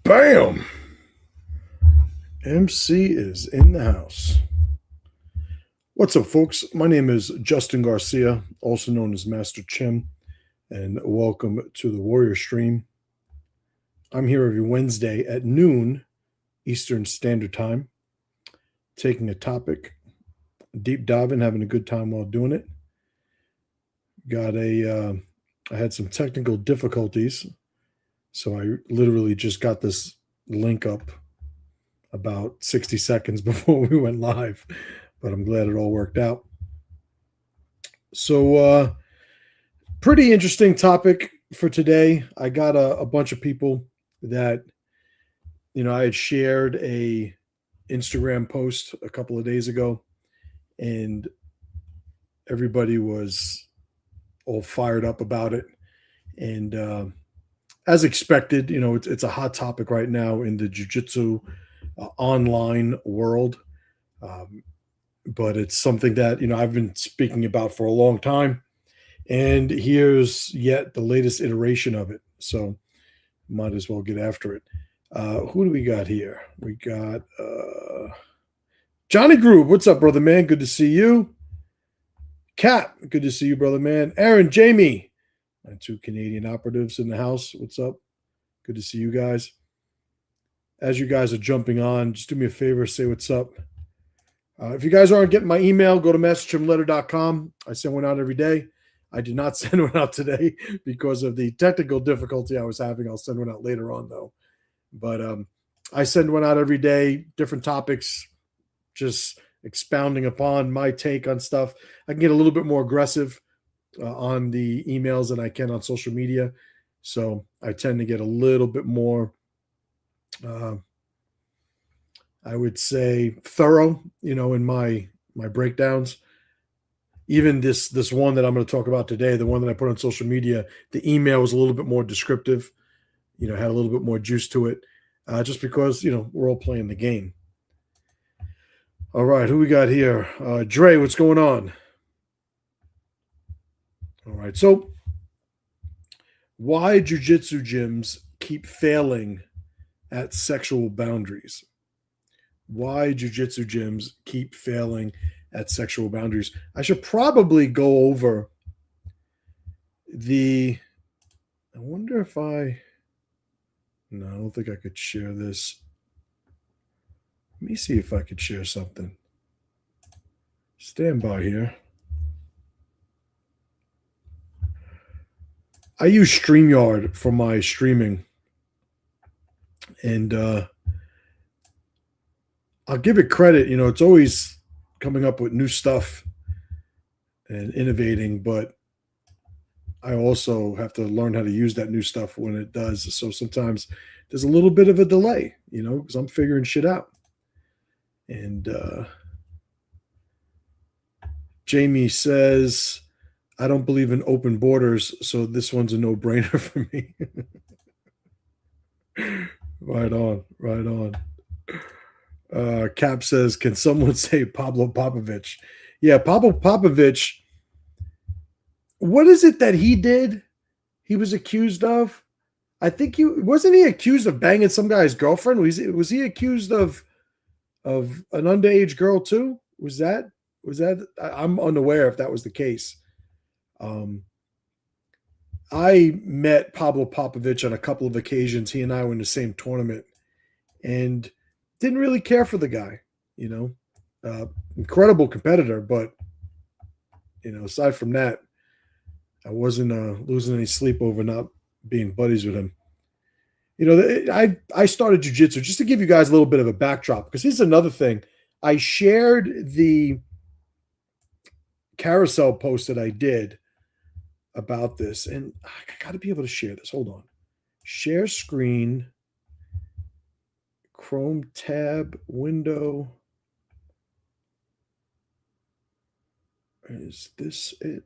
Bam! MC is in the house. What's up, folks? My name is Justin Garcia, also known as Master Chim, and welcome to the Warrior Stream. I'm here every Wednesday at noon Eastern Standard Time, taking a topic, deep diving, having a good time while doing it. I had some technical difficulties, so I literally just got this link up about 60 seconds before we went live, but I'm glad it all worked out. So, pretty interesting topic for today. I got a bunch of people that, I had shared a Instagram post a couple of days ago, and everybody was all fired up about it. And as expected, it's a hot topic right now in the Jiu-Jitsu online world. Um, but it's something that I've been speaking about for a long time, and here's yet the latest iteration of it. So might as well get after it. Who do we got here? We got Johnny Groove. What's up, brother man? Good to see you. Kat, good to see you, brother man. Aaron, Jamie, my two Canadian operatives in the house. What's up? Good to see you guys. As you guys are jumping on, just do me a favor, say what's up. If you guys aren't getting my email, go to masterchimletter.com. I send one out every day. I did not send one out today because of the technical difficulty I was having. I'll send one out later on, though. But I send one out every day, different topics, just expounding upon my take on stuff. I can get a little bit more aggressive on the emails than I can on social media. So I tend to get a little bit more I would say thorough, in my breakdowns. Even this one that I'm going to talk about today, the one that I put on social media, the email was a little bit more descriptive, had a little bit more juice to it, just because we're all playing the game. All right, who we got here? Dre, what's going on? All right, so why jiu-jitsu gyms keep failing at sexual boundaries? Why jiu-jitsu gyms keep failing at sexual boundaries. I should probably go over I wonder if no, I don't think I could share this. Let me see if I could share something. Stand by here. I use StreamYard for my streaming, and I'll give it credit. It's always coming up with new stuff and innovating, but I also have to learn how to use that new stuff when it does. So sometimes there's a little bit of a delay, because I'm figuring shit out. And Jamie says, I don't believe in open borders, so this one's a no-brainer for me. Right on, right on. Cap says, can someone say Pablo Popovich? Yeah, Pablo Popovich. What is it that he did? He was accused of? I think wasn't he accused of banging some guy's girlfriend? Was he accused of an underage girl too? Was that? I'm unaware if that was the case. I met Pablo Popovich on a couple of occasions. He and I were in the same tournament, and didn't really care for the guy. Incredible competitor, but aside from that, I wasn't losing any sleep over not being buddies with him. I started jiu-jitsu just to give you guys a little bit of a backdrop, because here's another thing. I shared the carousel post that I did about this, and I got to be able to share this. Hold on. Share screen, Chrome tab, window. Is this it?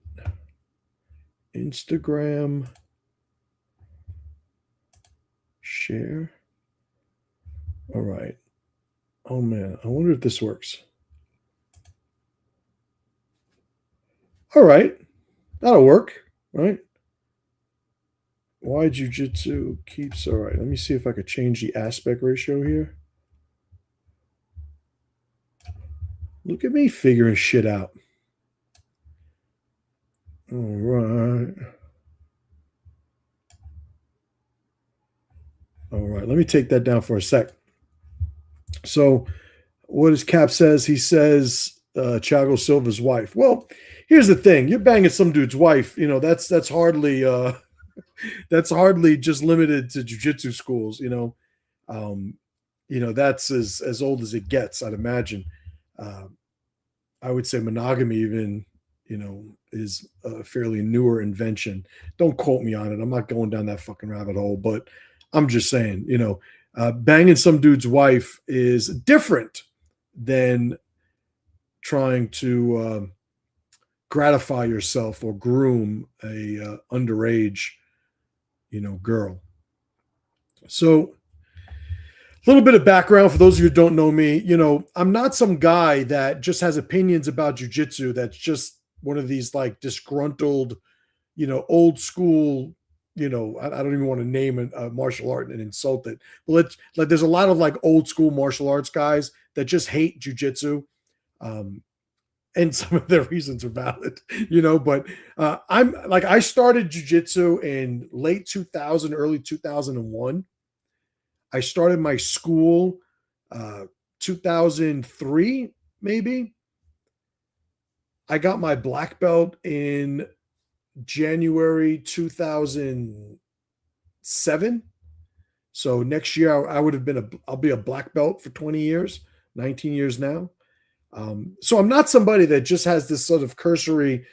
Instagram. Share. All right. Oh man, I wonder if this works. All right. That'll work, right? Why Jiu-Jitsu keeps, all right, let me see if I could change the aspect ratio here. Look at me figuring shit out. All right. All right, let me take that down for a sec. So, what does Cap says? He says Thiago Silva's wife. Well, here's the thing: you're banging some dude's wife. You know that's hardly that's hardly just limited to jujitsu schools. Um, that's as old as it gets. I'd imagine. Uh, I would say monogamy even is a fairly newer invention. Don't quote me on it. I'm not going down that fucking rabbit hole, but I'm just saying, banging some dude's wife is different than trying to gratify yourself or groom a underage, girl. So, a little bit of background for those of you who don't know me. I'm not some guy that just has opinions about jujitsu. That's just one of these like disgruntled, old school. I don't even want to name a martial art and insult it. But there's a lot of like old school martial arts guys that just hate jujitsu. And some of their reasons are valid, But I started jujitsu in late 2000, early 2001. I started my school 2003, maybe. I got my black belt in January 2007. So next year I would have I'll be a black belt for 20 years, 19 years now. So I'm not somebody that just has this sort of cursory,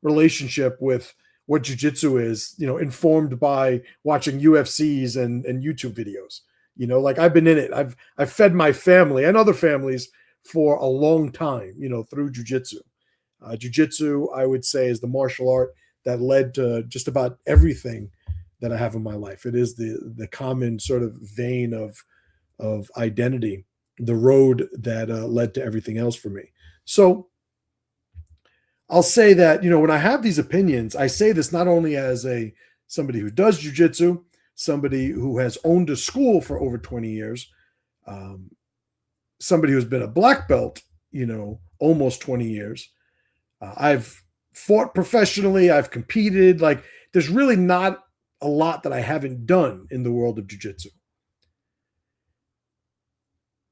relationship with what jujitsu is, informed by watching UFCs and YouTube videos. Like I've been in it. I've fed my family and other families for a long time, through jujitsu. Jiu-Jitsu, I would say, is the martial art that led to just about everything that I have in my life. It is the common sort of vein of identity, the road that led to everything else for me. So I'll say that, when I have these opinions, I say this not only as somebody who does jiu-jitsu, somebody who has owned a school for over 20 years, somebody who's been a black belt, almost 20 years. I've fought professionally. I've competed. Like, there's really not a lot that I haven't done in the world of jiu-jitsu.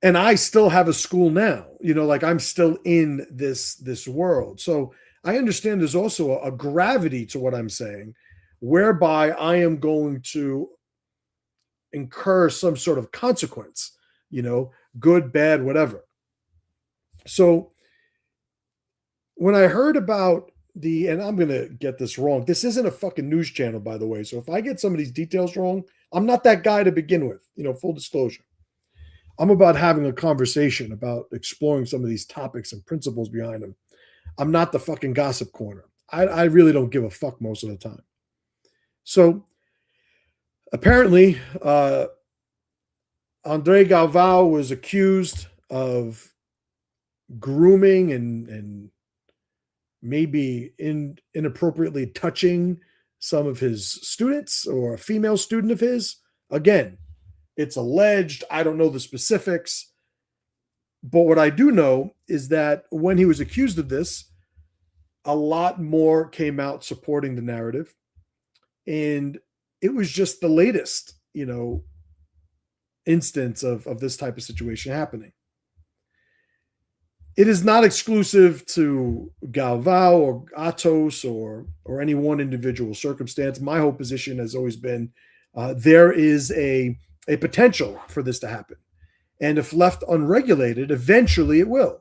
And I still have a school now, like I'm still in this world. So I understand there's also a gravity to what I'm saying, whereby I am going to incur some sort of consequence, good, bad, whatever. So when I heard about and I'm going to get this wrong, this isn't a fucking news channel, by the way. So if I get some of these details wrong, I'm not that guy to begin with, full disclosure. I'm about having a conversation about exploring some of these topics and principles behind them. I'm not the fucking gossip corner. I really don't give a fuck most of the time. So apparently, Andre Galvao was accused of grooming and maybe inappropriately touching some of his students or a female student of his. Again, it's alleged. I don't know the specifics. But what I do know is that when he was accused of this, a lot more came out supporting the narrative. And it was just the latest, instance of this type of situation happening. It is not exclusive to Galvao or Atos or any one individual circumstance. My whole position has always been there is a potential for this to happen. And if left unregulated, eventually it will.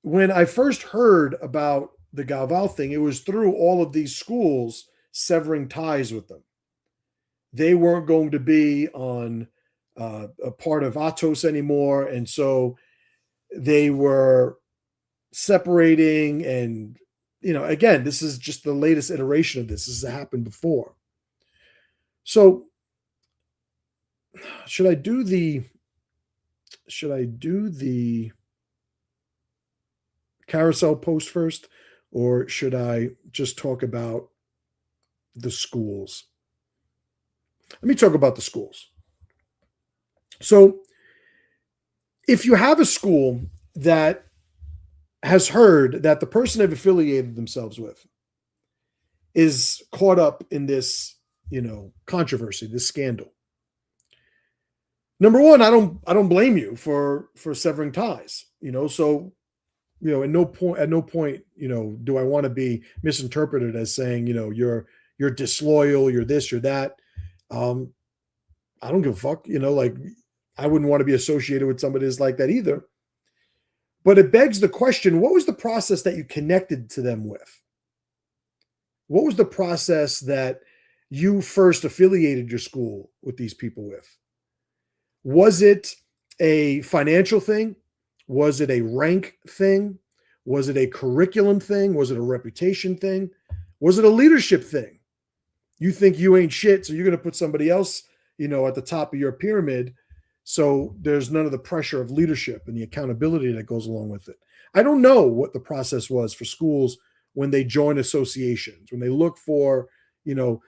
When I first heard about the Galvao thing, it was through all of these schools severing ties with them. They weren't going to be on a part of Atos anymore. And so they were separating. And, again, this is just the latest iteration of this. This has happened before. So should I do the carousel post first, or should I just talk about the schools? Let me talk about the schools. So, if you have a school that has heard that the person they've affiliated themselves with is caught up in this, controversy, this scandal. Number one, I don't blame you for severing ties. So at no point, do I want to be misinterpreted as saying, you're disloyal, you're this, you're that. Um, I don't give a fuck, like I wouldn't want to be associated with somebody that's like that either. But it begs the question, what was the process that you connected to them with? What was the process that you first affiliated your school with these people with? Was it a financial thing? Was it a rank thing? Was it a curriculum thing? Was it a reputation thing? Was it a leadership thing? You think you ain't shit, so you're going to put somebody else, at the top of your pyramid. So there's none of the pressure of leadership and the accountability that goes along with it. I don't know what the process was for schools when they join associations, when they look for,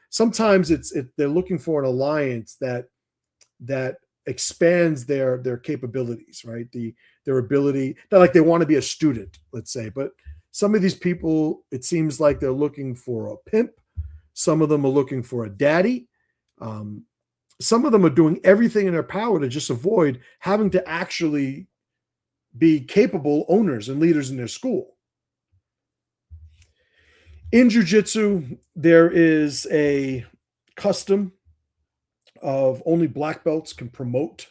sometimes they're looking for an alliance that expands their capabilities, right? Their ability, not like they want to be a student, let's say, but some of these people, it seems like they're looking for a pimp. Some of them are looking for a daddy. Some of them are doing everything in their power to just avoid having to actually be capable owners and leaders in their school. In jiu-jitsu, there is a custom of only black belts can promote,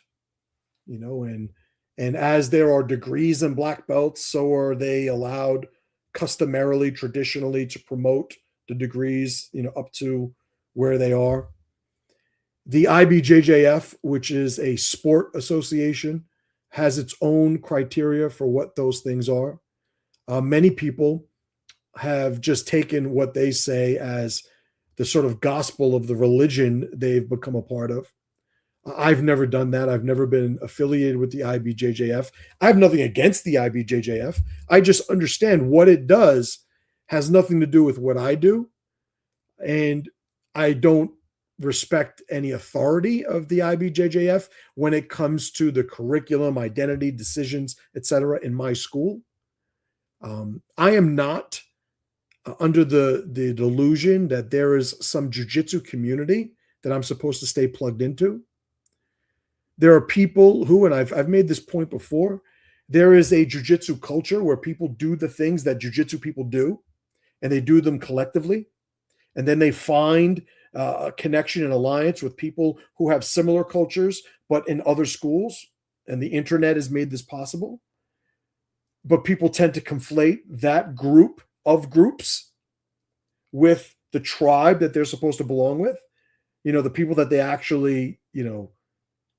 and as there are degrees in black belts, so are they allowed customarily, traditionally, to promote the degrees, up to where they are. The IBJJF, which is a sport association, has its own criteria for what those things are. Many people have just taken what they say as the sort of gospel of the religion they've become a part of. I've never done that. I've never been affiliated with the IBJJF. I have nothing against the IBJJF. I just understand what it does has nothing to do with what I do. And I don't respect any authority of the IBJJF when it comes to the curriculum, identity, decisions, etc. in my school. I am not under the delusion that there is some jiu-jitsu community that I'm supposed to stay plugged into. There are people who, and I've made this point before, there is a jiu-jitsu culture where people do the things that jiu-jitsu people do, and they do them collectively. And then they find a connection and alliance with people who have similar cultures, but in other schools. And the internet has made this possible. But people tend to conflate that group of groups with the tribe that they're supposed to belong with. The people that they actually,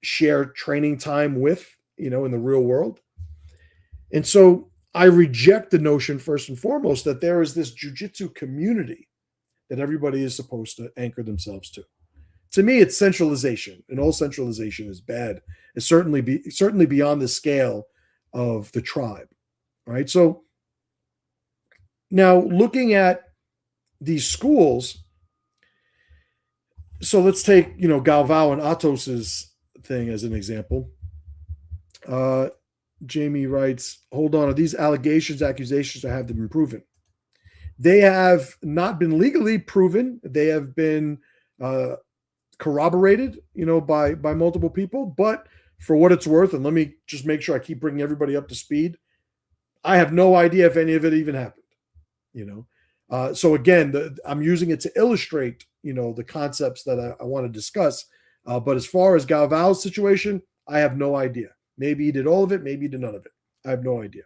share training time with, in the real world. And so I reject the notion, first and foremost, that there is this jiu-jitsu community that everybody is supposed to anchor themselves to. To me, it's centralization, and all centralization is bad. It's certainly beyond the scale of the tribe, right? So now looking at these schools, so let's take, Galvao and Atos's thing as an example. Jamie writes, hold on, are these accusations, or have they been proven? They have not been legally proven. They have been corroborated, by multiple people. But for what it's worth, and let me just make sure I keep bringing everybody up to speed, I have no idea if any of it even happened. So again, I'm using it to illustrate, the concepts that I want to discuss. But as far as Galvao's situation, I have no idea. Maybe he did all of it. Maybe he did none of it. I have no idea.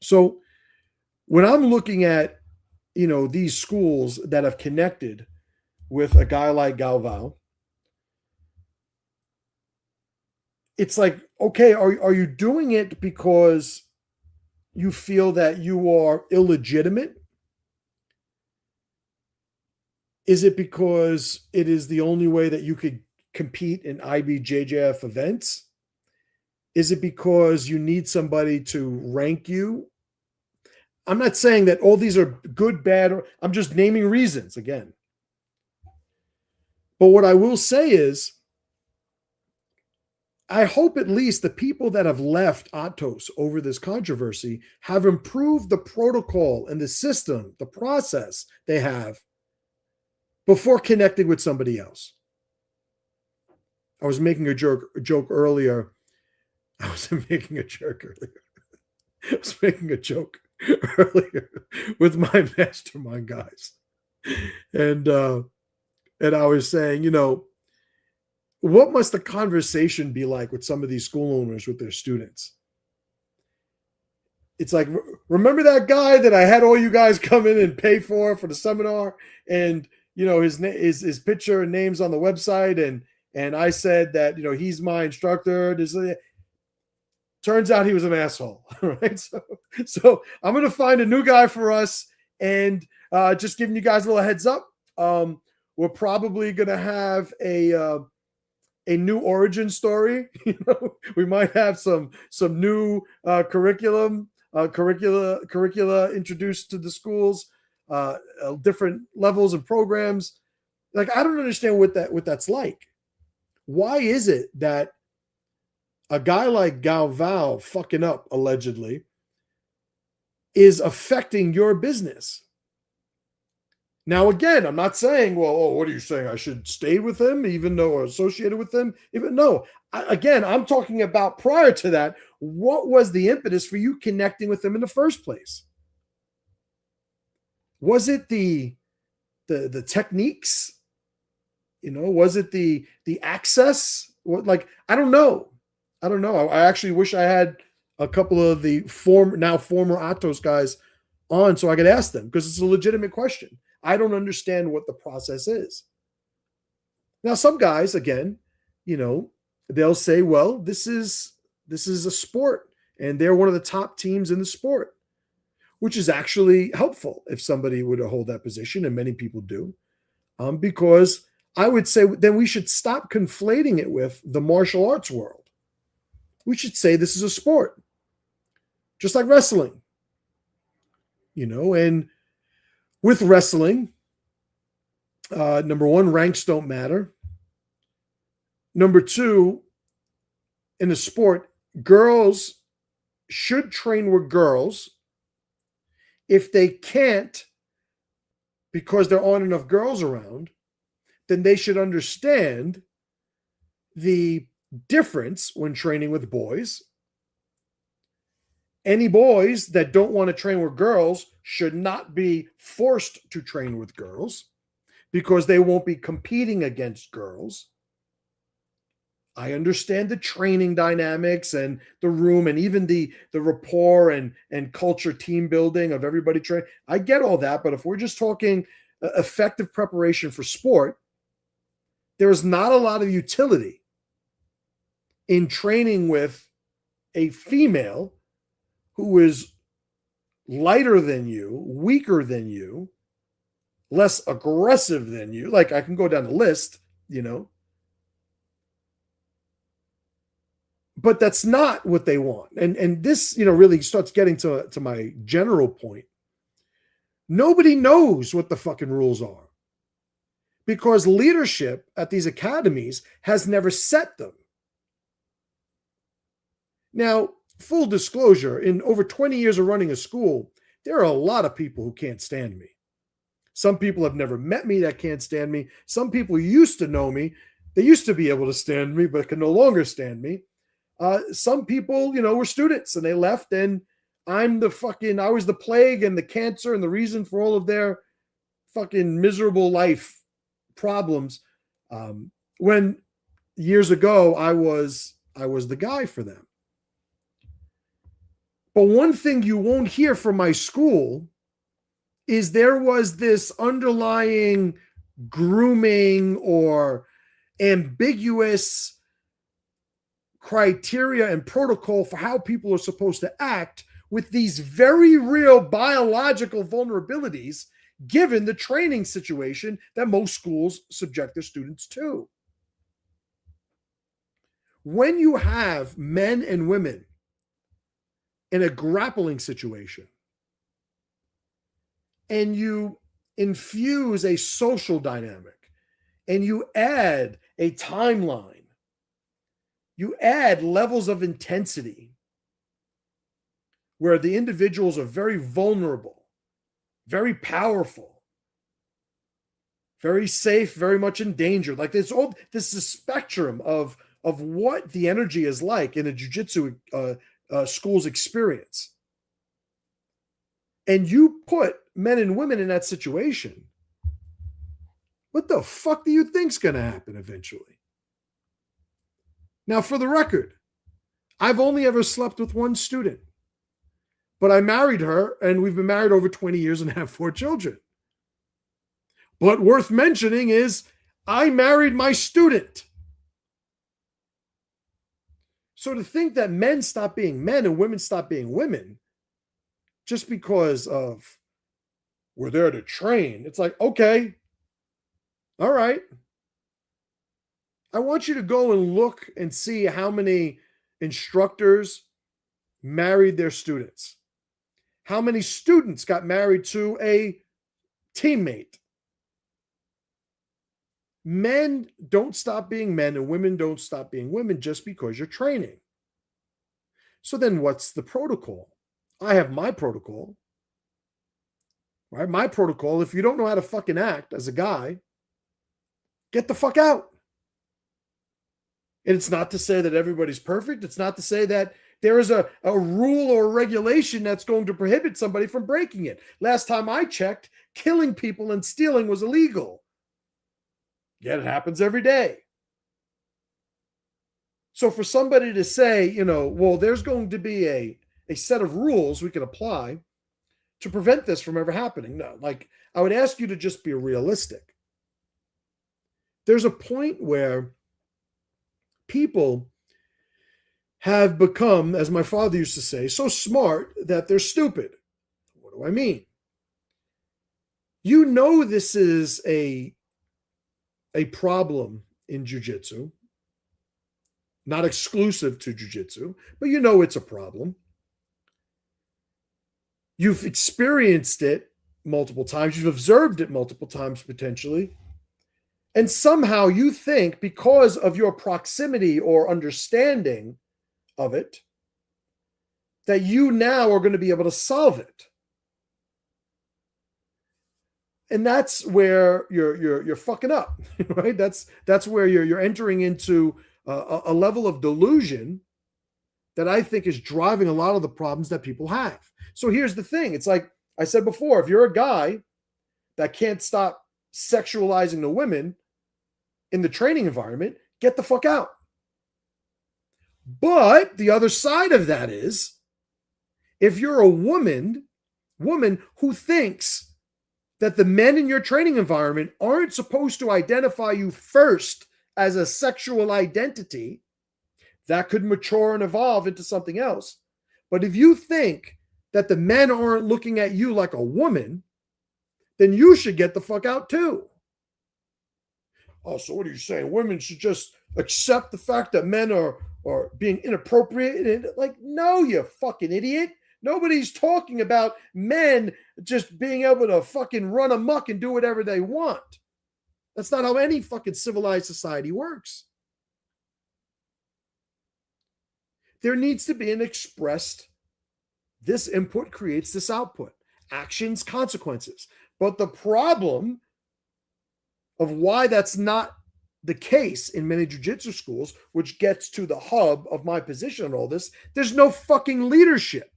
So when I'm looking at, these schools that have connected with a guy like Galvao, it's like, okay, are you doing it because you feel that you are illegitimate? Is it because it is the only way that you could compete in IBJJF events? Is it because you need somebody to rank you? I'm not saying that all these are good, bad, or I'm just naming reasons again. But what I will say is, I hope at least the people that have left Atos over this controversy have improved the protocol and the system, the process they have before connecting with somebody else. I was making a joke earlier. I was making a joke earlier. I was making a joke earlier with my mastermind guys. And I was saying, what must the conversation be like with some of these school owners with their students? It's like, remember that guy that I had all you guys come in and pay for the seminar, and his picture and names on the website, and I said that he's my instructor. Turns out he was an asshole, right? So I'm gonna find a new guy for us, and just giving you guys a little heads up. We're probably gonna have a new origin story. We might have some new curricula introduced to the schools, different levels and programs. Like, I don't understand what that's like. Why is it that a guy like Galvao fucking up allegedly is affecting your business? Now, again, I'm not saying, well, what are you saying? I should stay with him, even though or associated with him? No. I'm talking about prior to that. What was the impetus for you connecting with him in the first place? Was it the techniques? Was it the access? I don't know. I actually wish I had a couple of the former Atos guys on so I could ask them, because it's a legitimate question. I don't understand what the process is. Now, some guys, again, they'll say, well, this is a sport, and they're one of the top teams in the sport, which is actually helpful if somebody were to hold that position, and many people do, because I would say then we should stop conflating it with the martial arts world. We should say this is a sport, just like wrestling, and with wrestling, number one, ranks don't matter. Number two, in the sport, girls should train with girls. If they can't, because there aren't enough girls around, then they should understand the difference when training with boys. Any boys that don't want to train with girls should not be forced to train with girls, because they won't be competing against girls. I understand the training dynamics and the room, and even the rapport and culture, team building of everybody training. I get all that, but if we're just talking effective preparation for sport, there is not a lot of utility in training with a female who is lighter than you, weaker than you, less aggressive than you. Like, I can go down the list, but that's not what they want. And this, really starts getting to my general point. Nobody knows what the fucking rules are, because leadership at these academies has never set them. Now, full disclosure, in over 20 years of running a school, there are a lot of people who can't stand me. Some people have never met me that can't stand me. Some people used to know me. They used to be able to stand me, but can no longer stand me. Some people, were students and they left, and I was the plague and the cancer and the reason for all of their fucking miserable life problems. When years ago, I was the guy for them. But one thing you won't hear from my school is there was this underlying grooming or ambiguous criteria and protocol for how people are supposed to act with these very real biological vulnerabilities, given the training situation that most schools subject their students to. When you have men and women in a grappling situation, and you infuse a social dynamic, and you add a timeline, you add levels of intensity where the individuals are very vulnerable, very powerful, very safe, very much in danger. Like this is a spectrum of what the energy is like in a jiu-jitsu school's experience. And you put men and women in that situation, what the fuck do you think's going to happen eventually? Now, for the record, I've only ever slept with one student, but I married her, and we've been married over 20 years and have 4 children. But worth mentioning is I married my student. So to think that men stop being men and women stop being women just because of we're there to train, it's like, okay, all right. I want you to go and look and see how many instructors married their students. How many students got married to a teammate? Men don't stop being men and women don't stop being women just because you're training. So then what's the protocol? I have my protocol, right? My protocol, if you don't know how to fucking act as a guy, get the fuck out. And it's not to say that everybody's perfect. It's not to say that there is a rule or a regulation that's going to prohibit somebody from breaking it. Last time I checked, killing people and stealing was illegal. Yet it happens every day. So for somebody to say, well, there's going to be a set of rules we can apply to prevent this from ever happening. No, like I would ask you to just be realistic. There's a point where people have become, as my father used to say, so smart that they're stupid. What do I mean? This is a problem in jiu-jitsu, not exclusive to jiu-jitsu, but it's a problem. You've experienced it multiple times. You've observed it multiple times potentially. And somehow you think because of your proximity or understanding of it, that you now are going to be able to solve it. And that's where you're fucking up, right? That's where you're entering into a level of delusion that I think is driving a lot of the problems that people have. So here's the thing. It's like I said before, if you're a guy that can't stop sexualizing the women in the training environment, get the fuck out. But the other side of that is, if you're a woman who thinks that the men in your training environment aren't supposed to identify you first as a sexual identity, that could mature and evolve into something else. But if you think that the men aren't looking at you like a woman, then you should get the fuck out too. Oh, so what are you saying? Women should just accept the fact that men are being inappropriate? Like, no, you fucking idiot. Nobody's talking about men just being able to fucking run amok and do whatever they want. That's not how any fucking civilized society works. There needs to be an expressed, this input creates this output. Actions, consequences. But the problem of why that's not the case in many jiu-jitsu schools, which gets to the hub of my position on all this, there's no fucking leadership.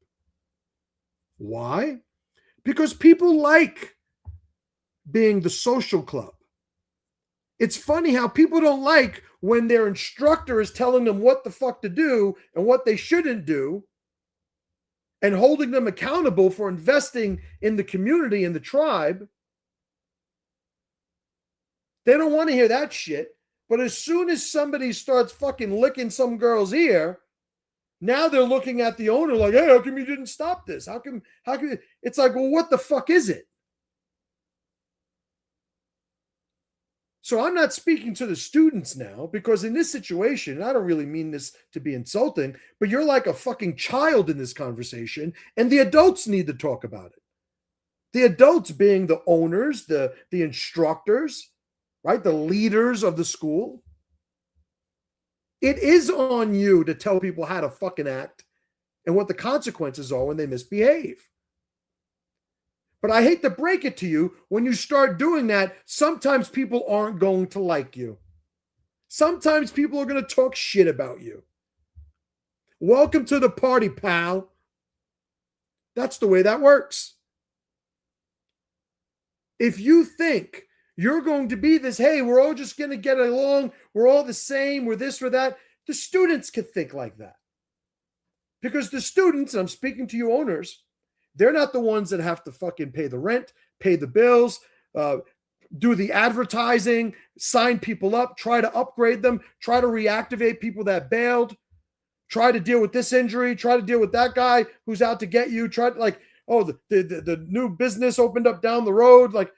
Why? Because people like being the social club. It's funny how people don't like when their instructor is telling them what the fuck to do and what they shouldn't do and holding them accountable for investing in the community and the tribe. They don't want to hear that shit. But as soon as somebody starts fucking licking some girl's ear, now they're looking at the owner like, hey, how come you didn't stop this? How come it's like, well, what the fuck is it? So I'm not speaking to the students now, because in this situation, and I don't really mean this to be insulting, but you're like a fucking child in this conversation, and the adults need to talk about it. The adults being the owners, the instructors, right? The leaders of the school. It is on you to tell people how to fucking act and what the consequences are when they misbehave. But I hate to break it to you, when you start doing that, sometimes people aren't going to like you. Sometimes people are going to talk shit about you. Welcome to the party, pal. That's the way that works. If you think you're going to be this, hey, we're all just going to get along, we're all the same, we're this or that, the students could think like that. Because the students, and I'm speaking to you owners, they're not the ones that have to fucking pay the rent, pay the bills, do the advertising, sign people up, try to upgrade them, try to reactivate people that bailed, try to deal with this injury, try to deal with that guy who's out to get you, try to the new business opened up down the road. Like,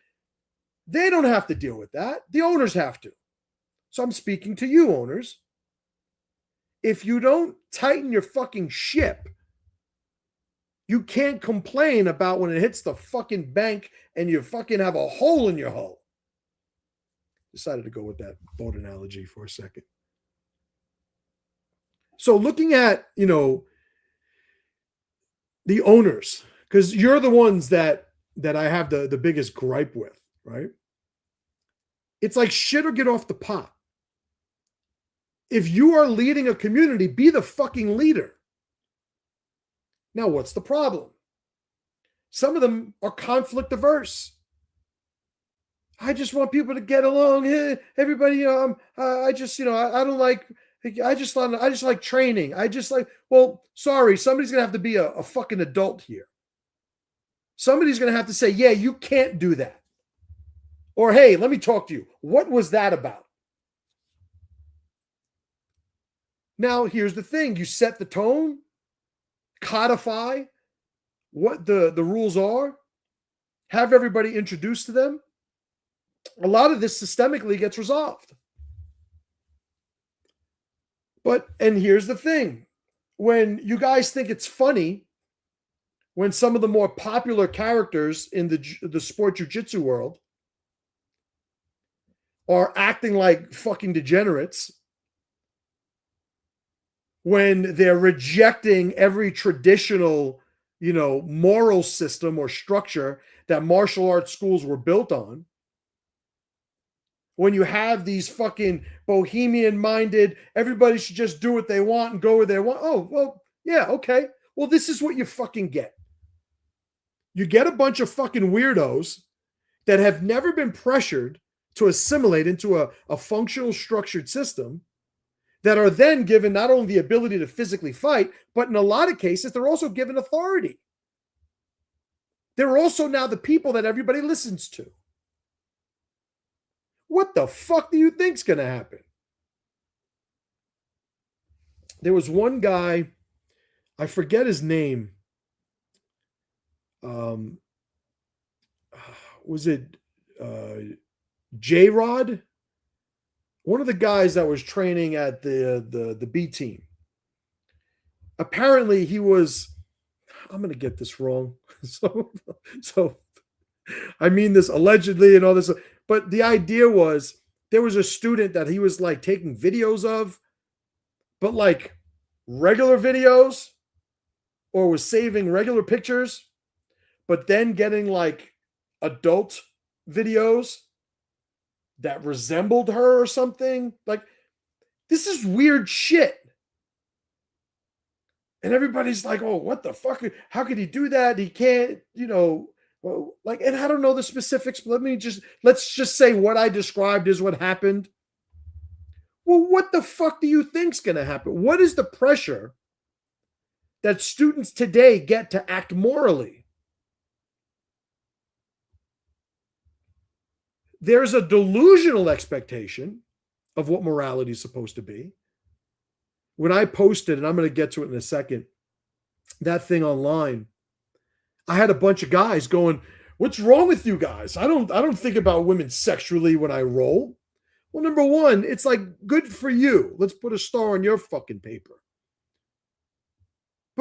they don't have to deal with that. The owners have to. So I'm speaking to you owners. If you don't tighten your fucking ship, you can't complain about when it hits the fucking bank and you fucking have a hole in your hull. Decided to go with that boat analogy for a second. So looking at, the owners, because you're the ones that I have the biggest gripe with, right? It's like shit or get off the pot. If you are leading a community, be the fucking leader. Now, what's the problem? Some of them are conflict averse. I just want people to get along. Hey, everybody, I don't like, I just like training. Well, sorry, somebody's going to have to be a fucking adult here. Somebody's going to have to say, yeah, you can't do that. Or, hey, let me talk to you. What was that about? Now, here's the thing. You set the tone, codify what the rules are, have everybody introduced to them. A lot of this systemically gets resolved. And here's the thing. When you guys think it's funny, when some of the more popular characters in the sport jiu-jitsu world are acting like fucking degenerates, when they're rejecting every traditional, moral system or structure that martial arts schools were built on, when you have these fucking bohemian-minded, everybody should just do what they want and go where they want. Oh, well, yeah, okay. Well, this is what you fucking get. You get a bunch of fucking weirdos that have never been pressured to assimilate into a functional, structured system, that are then given not only the ability to physically fight, but in a lot of cases, they're also given authority. They're also now the people that everybody listens to. What the fuck do you think's going to happen? There was one guy, I forget his name. Was it J-Rod? One of the guys that was training at the B team. Apparently he was, I'm going to get this wrong. So I mean this allegedly and all this, but the idea was there was a student that he was like taking videos of, but like regular videos, or was saving regular pictures, but then getting like adult videos that resembled her or something. Like, this is weird shit. And everybody's like, oh, what the fuck? How could he do that? He can't, and I don't know the specifics, but let's just say what I described is what happened. Well, what the fuck do you think's going to happen? What is the pressure that students today get to act morally? There's a delusional expectation of what morality is supposed to be. When I posted, and I'm going to get to it in a second, that thing online, I had a bunch of guys going, what's wrong with you guys? I don't think about women sexually when I roll. Well, number one, it's like, good for you. Let's put a star on your fucking paper.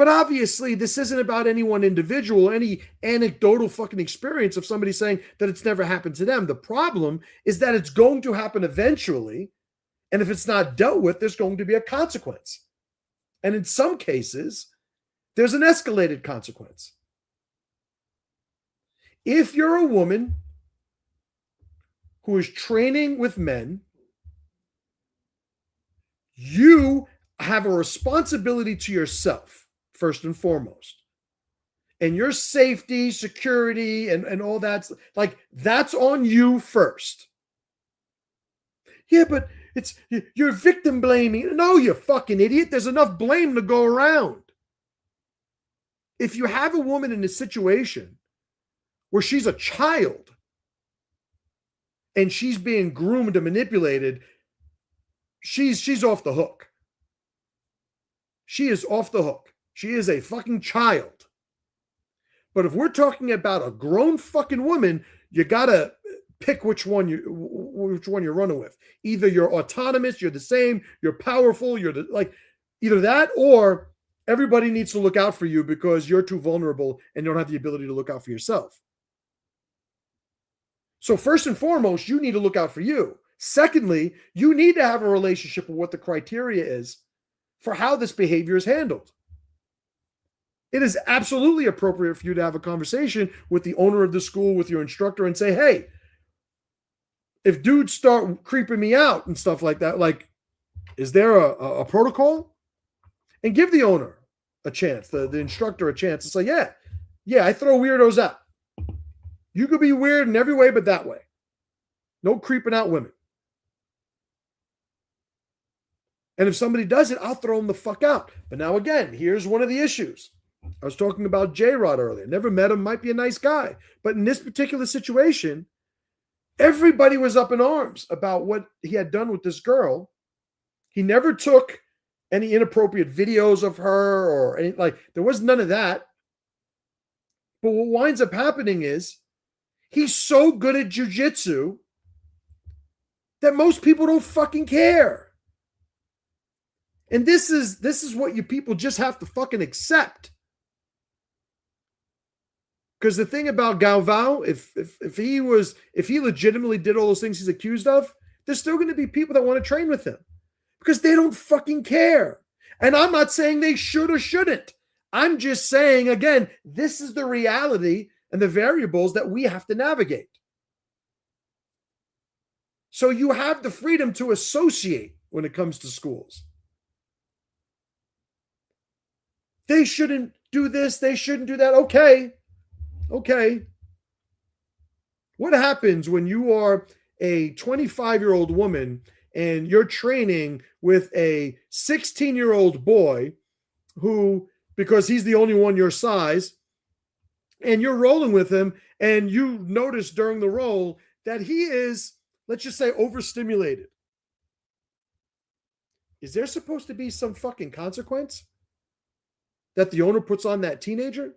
But obviously, this isn't about any one individual, any anecdotal fucking experience of somebody saying that it's never happened to them. The problem is that it's going to happen eventually. And if it's not dealt with, there's going to be a consequence. And in some cases, there's an escalated consequence. If you're a woman who is training with men, you have a responsibility to yourself, first and foremost. And your safety, security, and all that's like, that's on you first. Yeah, but you're victim blaming. No, you fucking idiot. There's enough blame to go around. If you have a woman in a situation where she's a child and she's being groomed and manipulated, she's off the hook. She is off the hook. She is a fucking child. But if we're talking about a grown fucking woman, you gotta pick which one you're running with. Either you're autonomous, you're the same, you're powerful, either that, or everybody needs to look out for you because you're too vulnerable and you don't have the ability to look out for yourself. So first and foremost, you need to look out for you. Secondly, you need to have a relationship with what the criteria is for how this behavior is handled. It is absolutely appropriate for you to have a conversation with the owner of the school, with your instructor, and say, hey, if dudes start creeping me out and stuff like that, like, is there a protocol? And give the owner a chance, the instructor a chance to say, yeah, I throw weirdos out. You could be weird in every way but that way. No creeping out women. And if somebody does it, I'll throw them the fuck out. But now again, here's one of the issues. I was talking about J-Rod earlier. Never met him, might be a nice guy. But in this particular situation, everybody was up in arms about what he had done with this girl. He never took any inappropriate videos of her or any, there was none of that. But what winds up happening is he's so good at jiu-jitsu that most people don't fucking care. And this is what you people just have to fucking accept. Because the thing about Galvão, if he legitimately did all those things he's accused of, there's still going to be people that want to train with him because they don't fucking care. And I'm not saying they should or shouldn't. I'm just saying, again, this is the reality and the variables that we have to navigate. So you have the freedom to associate when it comes to schools. They shouldn't do this. They shouldn't do that. Okay. What happens when you are a 25-year-old woman and you're training with a 16-year-old boy who, because he's the only one your size, and you're rolling with him and you notice during the roll that he is, let's just say, overstimulated? Is there supposed to be some fucking consequence that the owner puts on that teenager?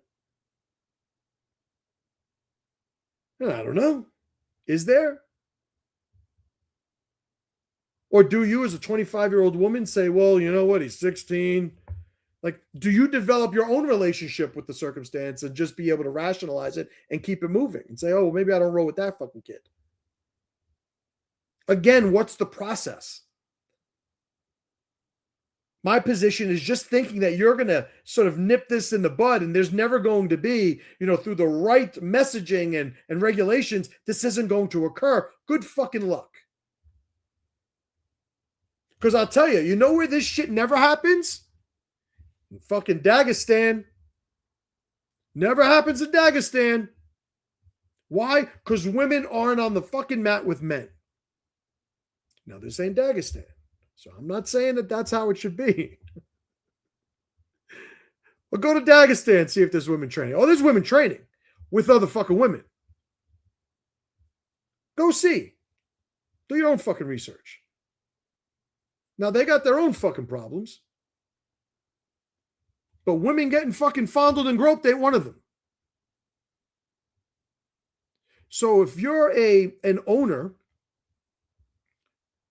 I don't know. Is there? Or do you, as a 25-year-old woman, say, well, you know what? He's 16. Do you develop your own relationship with the circumstance and just be able to rationalize it and keep it moving and say, oh, well, maybe I don't roll with that fucking kid? Again, what's the process? My position is just thinking that you're going to sort of nip this in the bud and there's never going to be, through the right messaging and regulations, this isn't going to occur. Good fucking luck. Because I'll tell you, you know where this shit never happens? In fucking Dagestan. Never happens in Dagestan. Why? Because women aren't on the fucking mat with men. Now, this ain't Dagestan. So I'm not saying that that's how it should be. But go to Dagestan and see if there's women training. Oh, there's women training with other fucking women. Go see. Do your own fucking research. Now, they got their own fucking problems. But women getting fucking fondled and groped ain't one of them. So if you're an owner,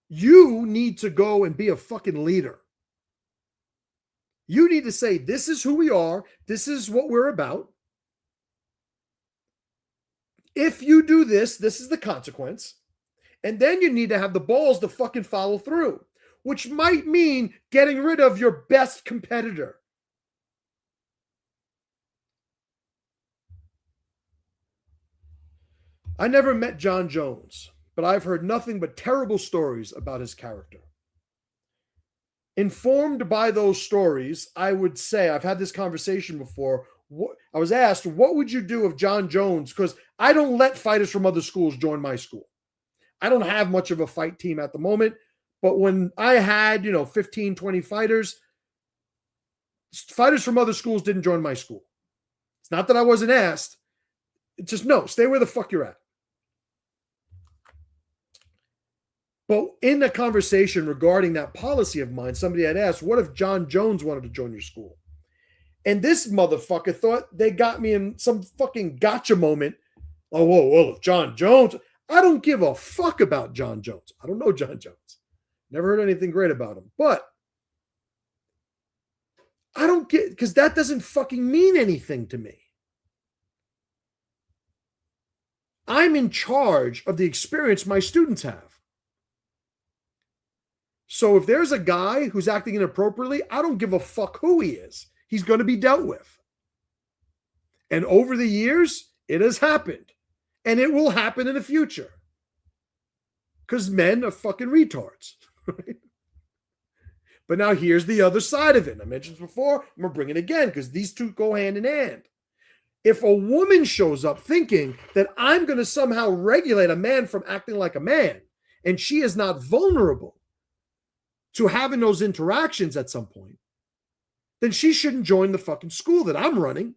you need to go and be a fucking leader. You need to say, this is who we are. This is what we're about. If you do this, this is the consequence. And then you need to have the balls to fucking follow through, which might mean getting rid of your best competitor. I never met John Jones, but I've heard nothing but terrible stories about his character. Informed by those stories, I would say, I've had this conversation before. I was asked, what would you do if John Jones, because I don't let fighters from other schools join my school. I don't have much of a fight team at the moment, but when I had, 15, 20 fighters from other schools didn't join my school. It's not that I wasn't asked. It's just, no, stay where the fuck you're at. But in the conversation regarding that policy of mine, somebody had asked, what if John Jones wanted to join your school? And this motherfucker thought they got me in some fucking gotcha moment. Oh, whoa, well, if John Jones, I don't give a fuck about John Jones. I don't know John Jones. Never heard anything great about him. But I don't get, because that doesn't fucking mean anything to me. I'm in charge of the experience my students have. So if there's a guy who's acting inappropriately, I don't give a fuck who he is. He's going to be dealt with. And over the years, it has happened. And it will happen in the future. Because men are fucking retards. Right? But now here's the other side of it. I mentioned this before. I'm going to bring it again because these two go hand in hand. If a woman shows up thinking that I'm going to somehow regulate a man from acting like a man, and she is not vulnerable to having those interactions at some point, then she shouldn't join the fucking school that I'm running.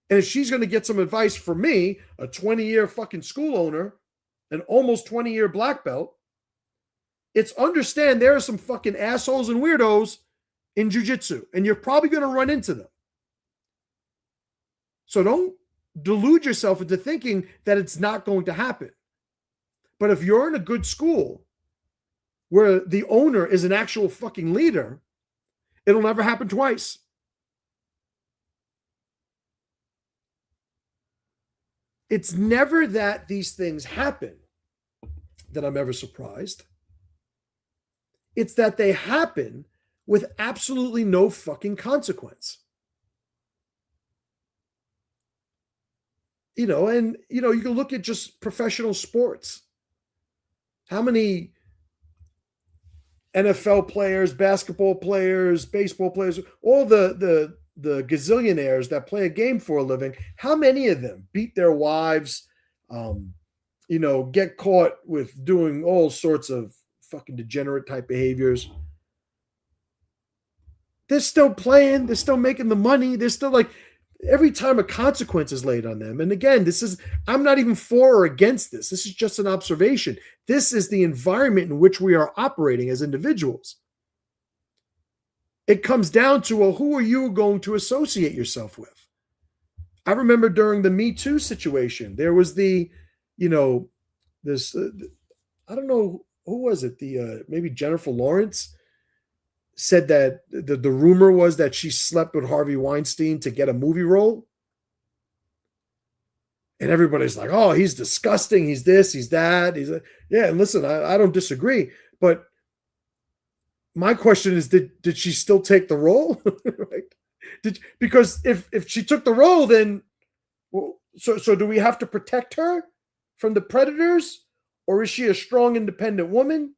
And if she's going to get some advice from me, a 20-year fucking school owner, an almost 20-year black belt, it's understand there are some fucking assholes and weirdos in jiu-jitsu, and you're probably going to run into them. So don't delude yourself into thinking that it's not going to happen. But if you're in a good school where the owner is an actual fucking leader, it'll never happen twice. It's never that these things happen that I'm ever surprised. It's that they happen with absolutely no fucking consequence. And you can look at just professional sports. How many NFL players, basketball players, baseball players, all the gazillionaires that play a game for a living, how many of them beat their wives, get caught with doing all sorts of fucking degenerate type behaviors? They're still playing. They're still making the money. They're still like, every time a consequence is laid on them. And again, I'm not even for or against this. This is just an observation. This is the environment in which we are operating as individuals. It comes down to, well, who are you going to associate yourself with? I remember during the Me Too situation, there was I don't know, who was it? Maybe Jennifer Lawrence said that the rumor was that she slept with Harvey Weinstein to get a movie role. And everybody's like, oh, he's disgusting. He's this, he's that. Yeah, and listen, I don't disagree. But my question is, did she still take the role? Right? Because if she took the role, then, so do we have to protect her from the predators? Or is she a strong, independent woman?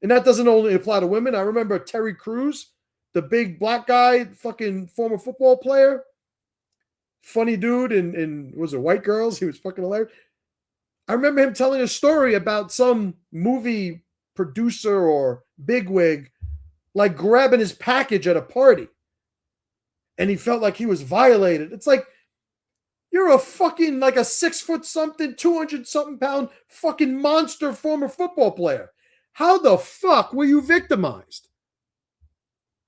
And that doesn't only apply to women. I remember Terry Crews, the big black guy, fucking former football player, funny dude, and was it White Girls? He was fucking hilarious. I remember him telling a story about some movie producer or bigwig, like grabbing his package at a party. And he felt like he was violated. It's like, you're a fucking, like a 6 foot something, 200 something pound fucking monster former football player. How the fuck were you victimized?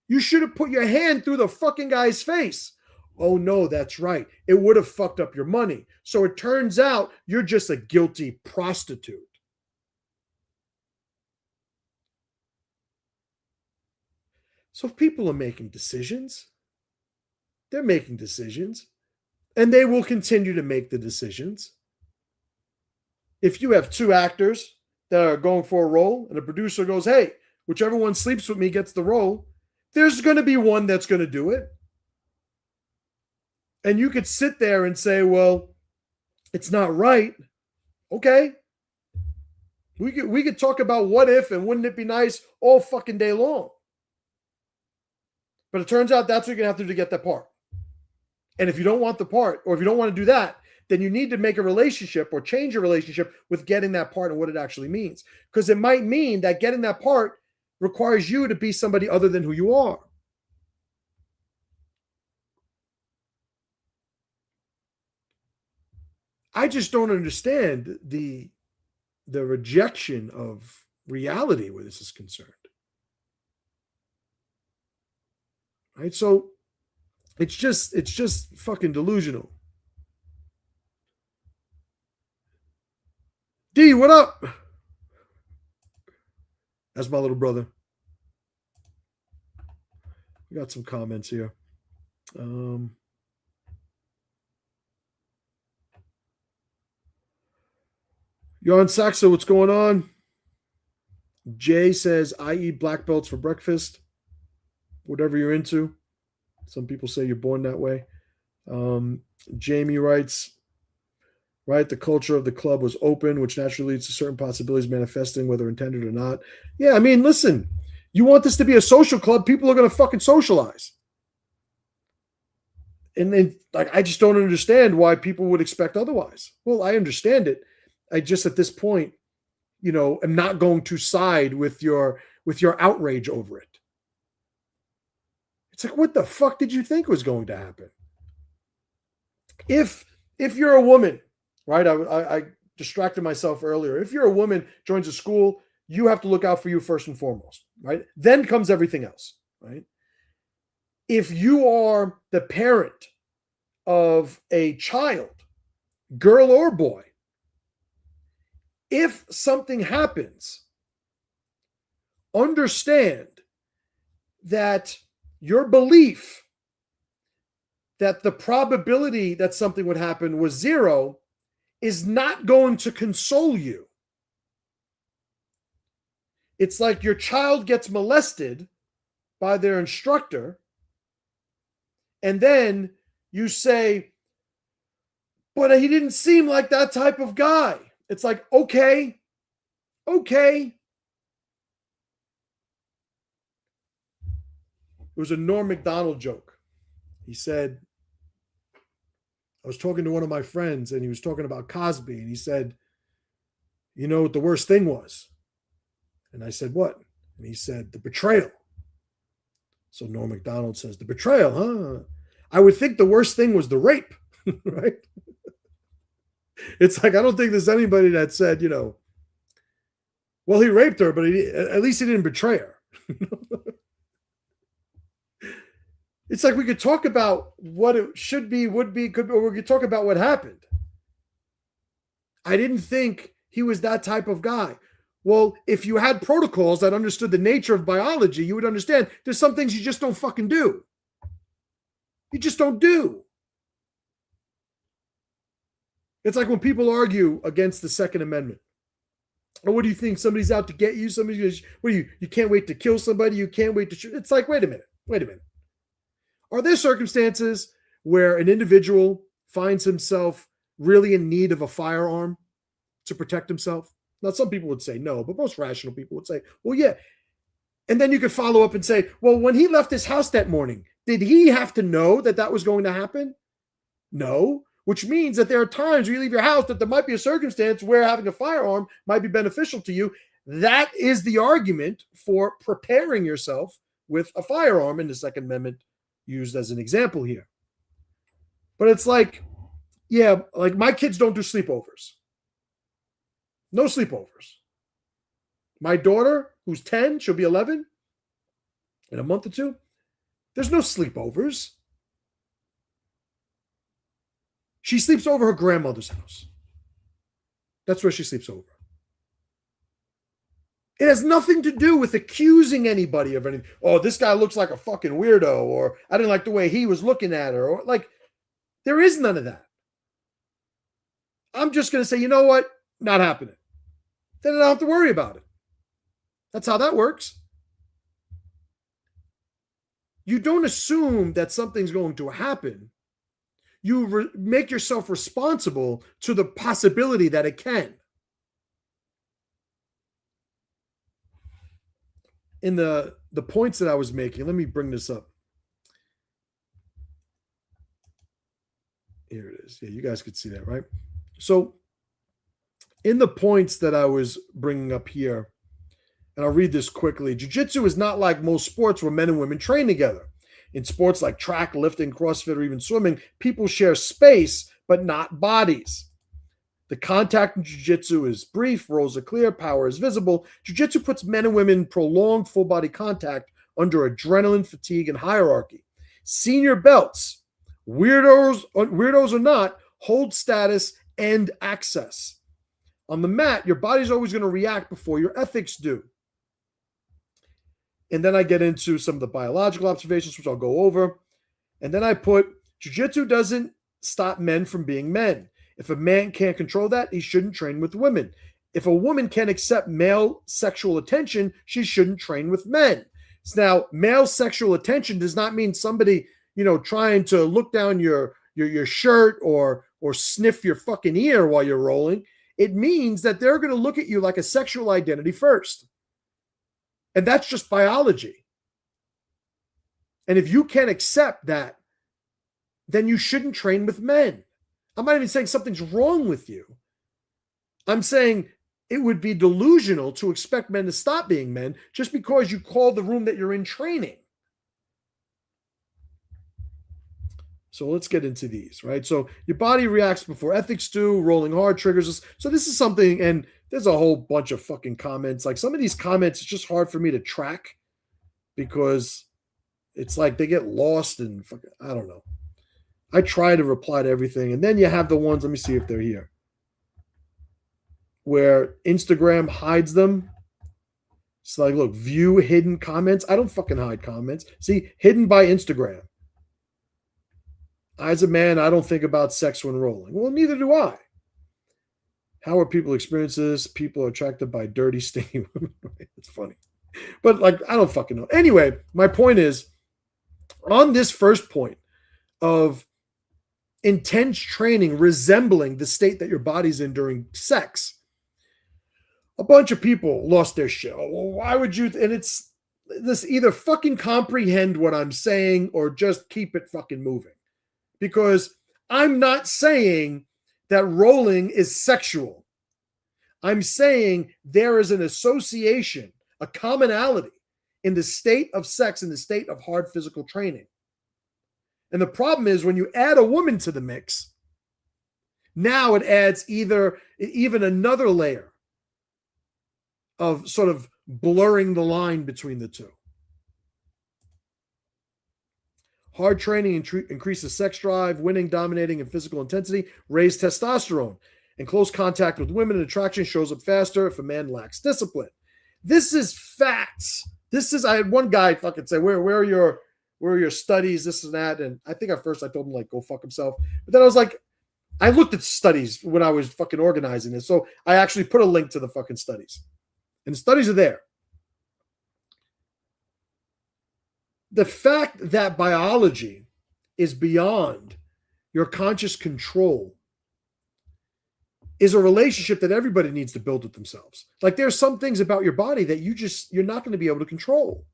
You should have put your hand through the fucking guy's face. Oh no, that's right. It would have fucked up your money. So it turns out you're just a guilty prostitute. So if people are making decisions, they're making decisions, and they will continue to make the decisions. If you have two actors that are going for a role and a producer goes, hey, whichever one sleeps with me gets the role, there's going to be one that's going to do it. And you could sit there and say, well, it's not right. Okay. We could talk about what if and wouldn't it be nice all fucking day long. But it turns out that's what you're going to have to do to get that part. And if you don't want the part, or if you don't want to do that, then you need to make a relationship or change your relationship with getting that part and what it actually means. Because it might mean that getting that part requires you to be somebody other than who you are. I just don't understand the rejection of reality where this is concerned. Right? So it's just fucking delusional. D, what up? That's my little brother. We got some comments here. Yarn Saxa, what's going on? Jay says, I eat black belts for breakfast. Whatever you're into. Some people say you're born that way. Jamie writes, right, the culture of the club was open, which naturally leads to certain possibilities manifesting, whether intended or not. Yeah, I mean, listen, you want this to be a social club, people are going to fucking socialize. And then, like, I just don't understand why people would expect otherwise. Well, I understand it. I just, at this point, am not going to side with your outrage over it. It's like, what the fuck did you think was going to happen? If you're a woman, right? I distracted myself earlier. If you're a woman, joins a school, you have to look out for you first and foremost, right? Then comes everything else, right? If you are the parent of a child, girl or boy, if something happens, understand that your belief that the probability that something would happen was 0 is not going to console you. It's like your child gets molested by their instructor, and then you say, but he didn't seem like that type of guy. It's like, okay. It was a Norm Macdonald joke. He said, I was talking to one of my friends and he was talking about Cosby, and he said, you know what the worst thing was? And I said, what? And he said, the betrayal. So Norm Macdonald says, the betrayal, huh? I would think the worst thing was the rape, right? It's like, I don't think there's anybody that said, well, he raped her, but at least he didn't betray her. It's like we could talk about what it should be, would be, could be, or we could talk about what happened. I didn't think he was that type of guy. Well, if you had protocols that understood the nature of biology, you would understand there's some things you just don't fucking do. You just don't do. It's like when people argue against the Second Amendment. Or what do you think? Somebody's out to get you? Somebody's, what do you can't wait to kill somebody? You can't wait to shoot? It's like, wait a minute. Are there circumstances where an individual finds himself really in need of a firearm to protect himself? Now, some people would say no, but most rational people would say, well, yeah. And then you could follow up and say, well, when he left his house that morning, did he have to know that that was going to happen? No, which means that there are times where you leave your house that there might be a circumstance where having a firearm might be beneficial to you. That is the argument for preparing yourself with a firearm in the Second Amendment used as an example here. But it's like, yeah, like my kids don't do sleepovers. No sleepovers. My daughter, who's 10, she'll be 11 in a month or two. There's no sleepovers. She sleeps over her grandmother's house. That's where she sleeps over. It has nothing to do with accusing anybody of anything. Oh, this guy looks like a fucking weirdo, or I didn't like the way he was looking at her, or like, there is none of that. I'm just going to say, you know what? Not happening. Then I don't have to worry about it. That's how that works. You don't assume that something's going to happen. You make yourself responsible to the possibility that it can. In the points that I was making, let me bring this up. Here it is. Yeah, you guys could see that, right? So in the points that I was bringing up here, and I'll read this quickly. Jiu-Jitsu is not like most sports where men and women train together. In sports like track, lifting, CrossFit, or even swimming, people share space, but not bodies. The contact in Jiu-Jitsu is brief, roles are clear, power is visible. Jiu-Jitsu puts men and women in prolonged full-body contact under adrenaline, fatigue, and hierarchy. Senior belts, weirdos or not, hold status and access. On the mat, your body's always going to react before your ethics do. And then I get into some of the biological observations, which I'll go over. And then I put, Jiu-Jitsu doesn't stop men from being men. If a man can't control that, he shouldn't train with women. If a woman can't accept male sexual attention, she shouldn't train with men. So now, male sexual attention does not mean somebody, trying to look down your shirt or sniff your fucking ear while you're rolling. It means that they're going to look at you like a sexual identity first. And that's just biology. And if you can't accept that, then you shouldn't train with men. I'm not even saying something's wrong with you. I'm saying it would be delusional to expect men to stop being men just because you call the room that you're in training. So let's get into these, right? So your body reacts before ethics do, rolling hard triggers us. So this is something, and there's a whole bunch of fucking comments. Like some of these comments, it's just hard for me to track because it's like they get lost and fucking, I don't know. I try to reply to everything. And then you have the ones, let me see if they're here, where Instagram hides them. It's like, look, view hidden comments. I don't fucking hide comments. See, hidden by Instagram. As a man, I don't think about sex when rolling. Well, neither do I. How are people experiencing this? People are attracted by dirty, stinky women. It's funny. But like, I don't fucking know. Anyway, my point is, on this first point of intense training resembling the state that your body's in during sex, a bunch of people lost their shit. Oh, well, why would you? And it's this, either fucking comprehend what I'm saying or just keep it fucking moving. Because I'm not saying that rolling is sexual. I'm saying there is an association, a commonality in the state of sex and the state of hard physical training. And the problem is when you add a woman to the mix, now it adds even another layer of sort of blurring the line between the two. Hard training increases sex drive, winning, dominating, and physical intensity, raise testosterone. And close contact with women and attraction shows up faster if a man lacks discipline. This is facts. I had one guy fucking say, where are your studies, this and that? And I think at first I told him, like, go fuck himself. But then I was like, I looked at studies when I was fucking organizing this. So I actually put a link to the fucking studies. And the studies are there. The fact that biology is beyond your conscious control is a relationship that everybody needs to build with themselves. Like there's some things about your body that you're not going to be able to control.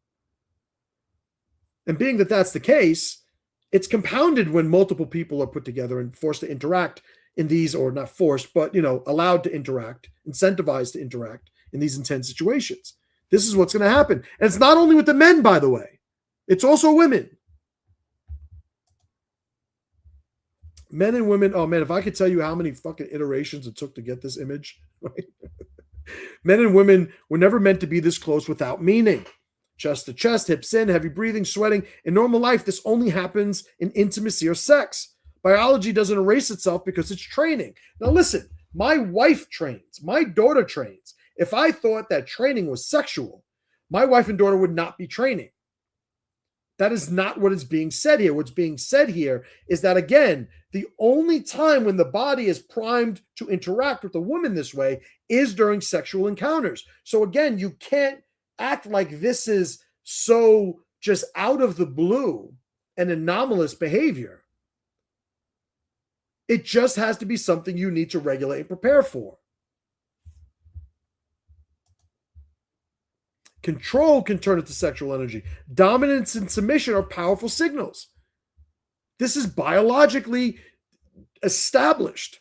And being that that's the case, it's compounded when multiple people are put together and forced to interact in these, or not forced, but allowed to interact, incentivized to interact in these intense situations. This is what's going to happen. And it's not only with the men, by the way. It's also women. Men and women. Oh man, if I could tell you how many fucking iterations it took to get this image. Right? Men and women were never meant to be this close without meaning. Chest to chest, hips in, heavy breathing, sweating. In normal life, this only happens in intimacy or sex. Biology doesn't erase itself because it's training. Now listen, my wife trains. My daughter trains. If I thought that training was sexual, my wife and daughter would not be training. That is not what is being said here. What's being said here is that, again, the only time when the body is primed to interact with a woman this way is during sexual encounters. So again, you can't act like this is so just out of the blue and anomalous behavior. It just has to be something you need to regulate and prepare for. Control can turn into sexual energy. Dominance and submission are powerful signals. This is biologically established.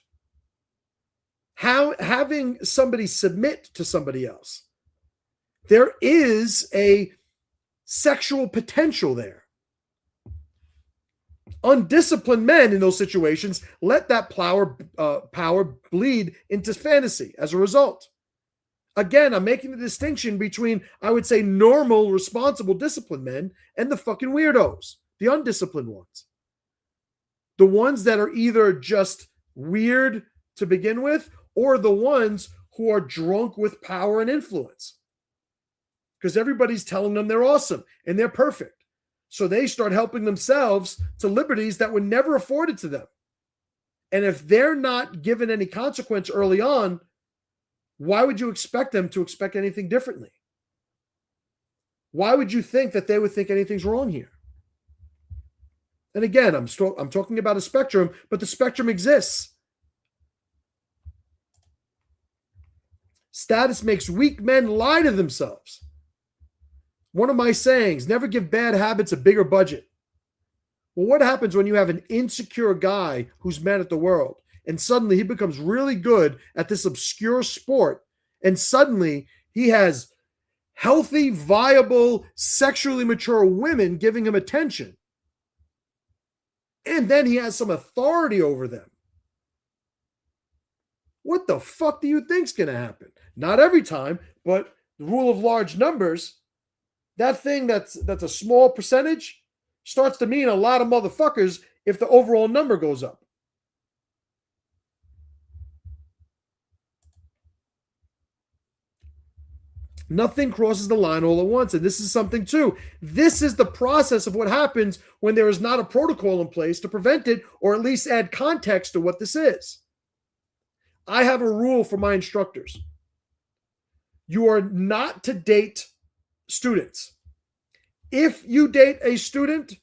Having somebody submit to somebody else, there is a sexual potential there. Undisciplined men in those situations let that power bleed into fantasy as a result. Again, I'm making the distinction between, I would say, normal, responsible, disciplined men and the fucking weirdos, the undisciplined ones. The ones that are either just weird to begin with, or the ones who are drunk with power and influence. Because everybody's telling them they're awesome and they're perfect. So they start helping themselves to liberties that were never afforded to them. And if they're not given any consequence early on, why would you expect them to expect anything differently? Why would you think that they would think anything's wrong here? And again, I'm talking about a spectrum, but the spectrum exists. Status makes weak men lie to themselves. One of my sayings, never give bad habits a bigger budget. Well, what happens when you have an insecure guy who's mad at the world? And suddenly he becomes really good at this obscure sport. And suddenly he has healthy, viable, sexually mature women giving him attention. And then he has some authority over them. What the fuck do you think's going to happen? Not every time, but the rule of large numbers, that thing that's a small percentage starts to mean a lot of motherfuckers if the overall number goes up. Nothing crosses the line all at once. And this is something too. This is the process of what happens when there is not a protocol in place to prevent it, or at least add context to what this is. I have a rule for my instructors. You are not to date students. If you date a student,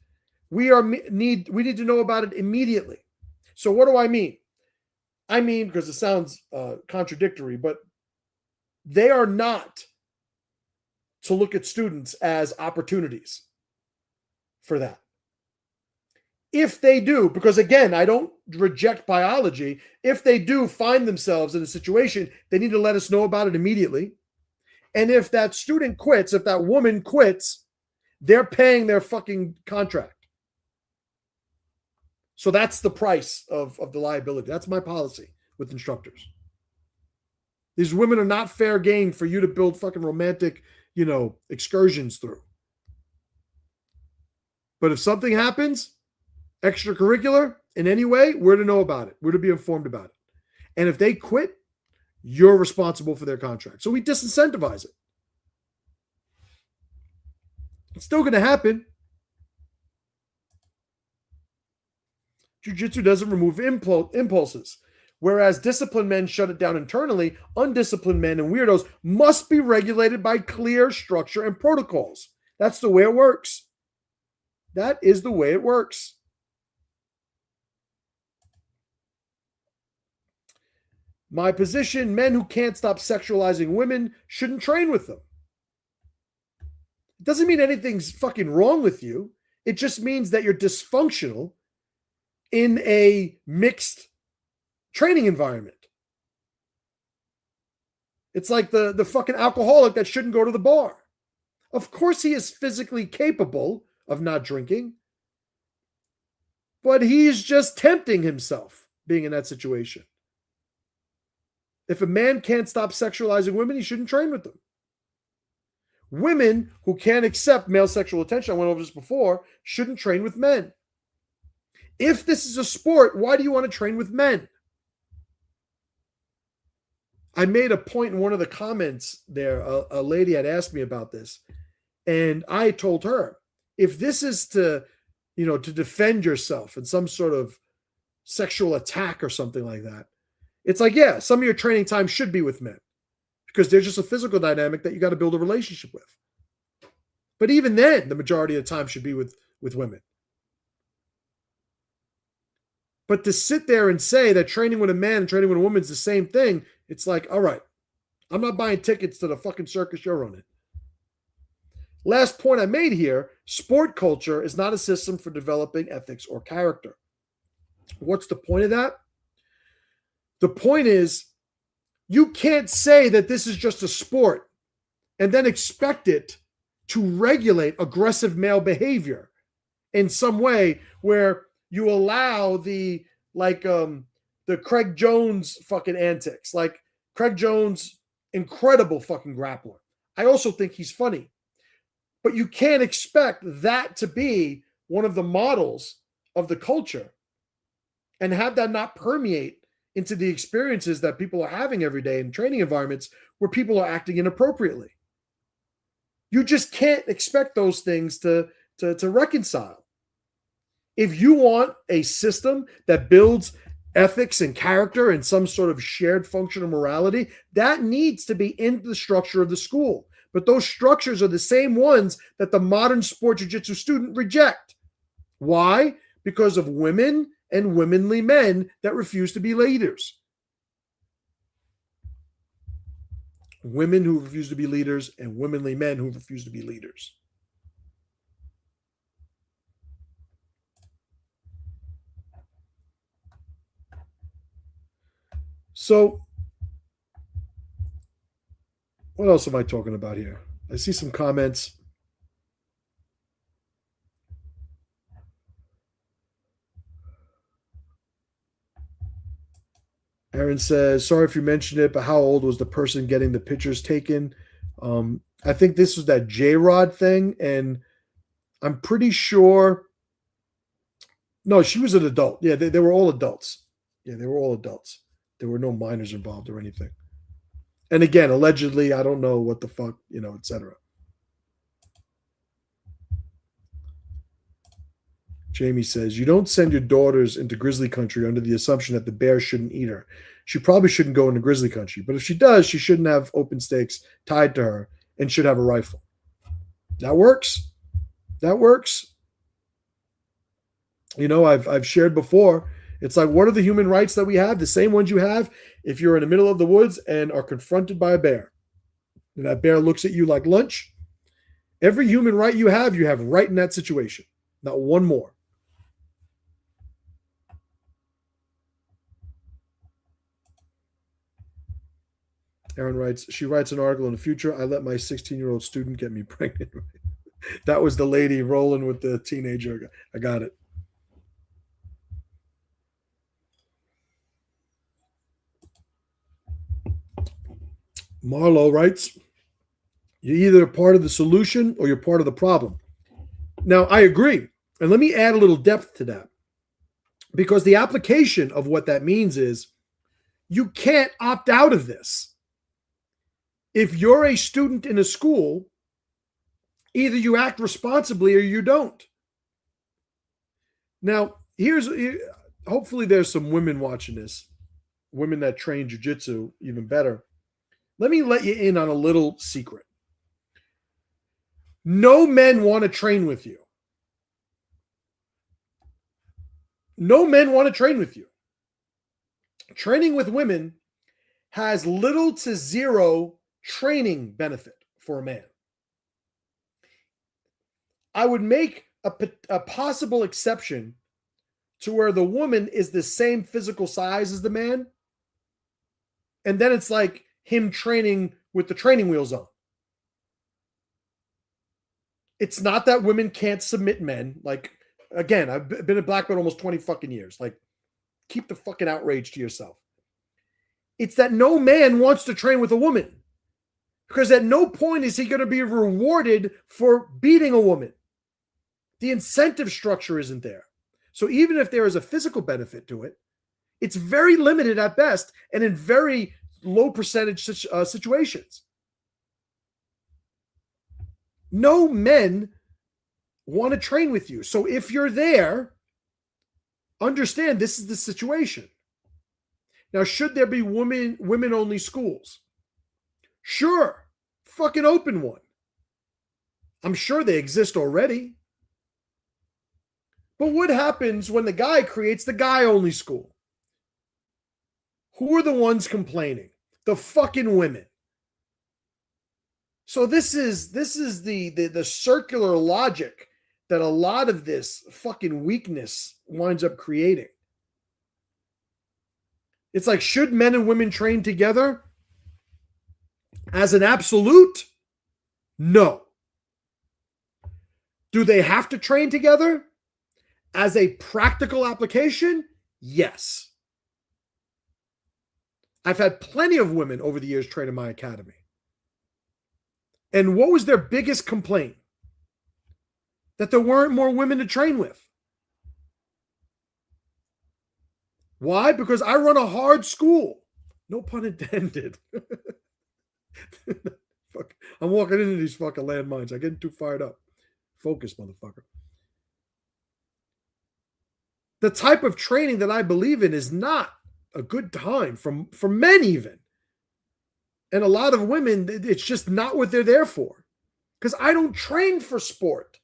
we need to know about it immediately. So what do I mean? I mean, because it sounds contradictory, but they are not to look at students as opportunities for that. If they do, because again, I don't reject biology, if they do find themselves in a situation, they need to let us know about it immediately. And if that student quits, if that woman quits, they're paying their fucking contract. So that's the price of the liability. That's my policy with instructors. These women are not fair game for you to build fucking romantic, excursions through. But if something happens, extracurricular in any way, we're to know about it. We're to be informed about it. And if they quit, you're responsible for their contract. So we disincentivize it. It's still going to happen. Jiu-Jitsu doesn't remove impulses. Whereas disciplined men shut it down internally, undisciplined men and weirdos must be regulated by clear structure and protocols. That's the way it works. That is the way it works. My position, men who can't stop sexualizing women shouldn't train with them. It doesn't mean anything's fucking wrong with you. It just means that you're dysfunctional in a mixed training environment. It's like the fucking alcoholic that shouldn't go to the bar. Of course he is physically capable of not drinking, but he's just tempting himself being in that situation. If a man can't stop sexualizing women, he shouldn't train with them. Women who can't accept male sexual attention, I went over this before, shouldn't train with men. If this is a sport, why do you want to train with men? I made a point in one of the comments there. A lady had asked me about this, and I told her, if this is to, to defend yourself in some sort of sexual attack or something like that, it's like, yeah, some of your training time should be with men because there's just a physical dynamic that you got to build a relationship with. But even then, the majority of the time should be with women. But to sit there and say that training with a man and training with a woman is the same thing, it's like, all right, I'm not buying tickets to the fucking circus you're running. Last point I made here, sport culture is not a system for developing ethics or character. What's the point of that? The point is, you can't say that this is just a sport and then expect it to regulate aggressive male behavior in some way where you allow the Craig Jones fucking antics. Like Craig Jones, incredible fucking grappler. I also think he's funny. But you can't expect that to be one of the models of the culture and have that not permeate into the experiences that people are having every day in training environments where people are acting inappropriately. You just can't expect those things to reconcile. If you want a system that builds ethics and character and some sort of shared function of morality, that needs to be in the structure of the school. But those structures are the same ones that the modern sport jiu-jitsu student reject. Why? Because of women and womanly men that refuse to be leaders. Women who refuse to be leaders and womanly men who refuse to be leaders. So, what else am I talking about here? I see some comments. Aaron says, sorry if you mentioned it, but how old was the person getting the pictures taken? I think this was that J-Rod thing, and I'm pretty sure. No, she was an adult. Yeah, they were all adults. Yeah, they were all adults. There were no minors involved or anything. And again, allegedly, I don't know what the fuck, etc. Jamie says, you don't send your daughters into grizzly country under the assumption that the bear shouldn't eat her. She probably shouldn't go into grizzly country. But if she does, she shouldn't have open stakes tied to her and should have a rifle. That works. That works. I've shared before. It's like, what are the human rights that we have? The same ones you have if you're in the middle of the woods and are confronted by a bear. And that bear looks at you like lunch. Every human right you have right in that situation. Not one more. Aaron writes, she writes an article in the future. I let my 16-year-old student get me pregnant. That was the lady rolling with the teenager. I got it. Marlo writes, you're either part of the solution or you're part of the problem. Now, I agree. And let me add a little depth to that. Because the application of what that means is you can't opt out of this. If you're a student in a school, either you act responsibly or you don't. Now, hopefully there's some women watching this, women that train jiu-jitsu even better. Let me let you in on a little secret. No men want to train with you. No men want to train with you. Training with women has little to zero training benefit for a man. I would make a possible exception to where the woman is the same physical size as the man. And then it's like him training with the training wheels on. It's not that women can't submit men. Like, again, I've been a black belt almost 20 fucking years. Like, keep the fucking outrage to yourself. It's that no man wants to train with a woman. Because at no point is he going to be rewarded for beating a woman. The incentive structure isn't there. So even if there is a physical benefit to it, it's very limited at best and in very low percentage situations. No men want to train with you. So if you're there, understand this is the situation. Now, should there be women-only schools? Sure. Fucking open one. I'm sure they exist already. But what happens when the guy creates the guy-only school? Who are the ones complaining? The fucking women. So this is the circular logic that a lot of this fucking weakness winds up creating. It's like, should men and women train together? As an absolute, no. Do they have to train together? As a practical application, yes. I've had plenty of women over the years train in my academy. And what was their biggest complaint? That there weren't more women to train with. Why? Because I run a hard school. No pun intended. Fuck. I'm walking into these fucking landmines. I'm getting too fired up. Focus, motherfucker. The type of training that I believe in is not a good time for men even. And a lot of women, it's just not what they're there for. Because I don't train for sport.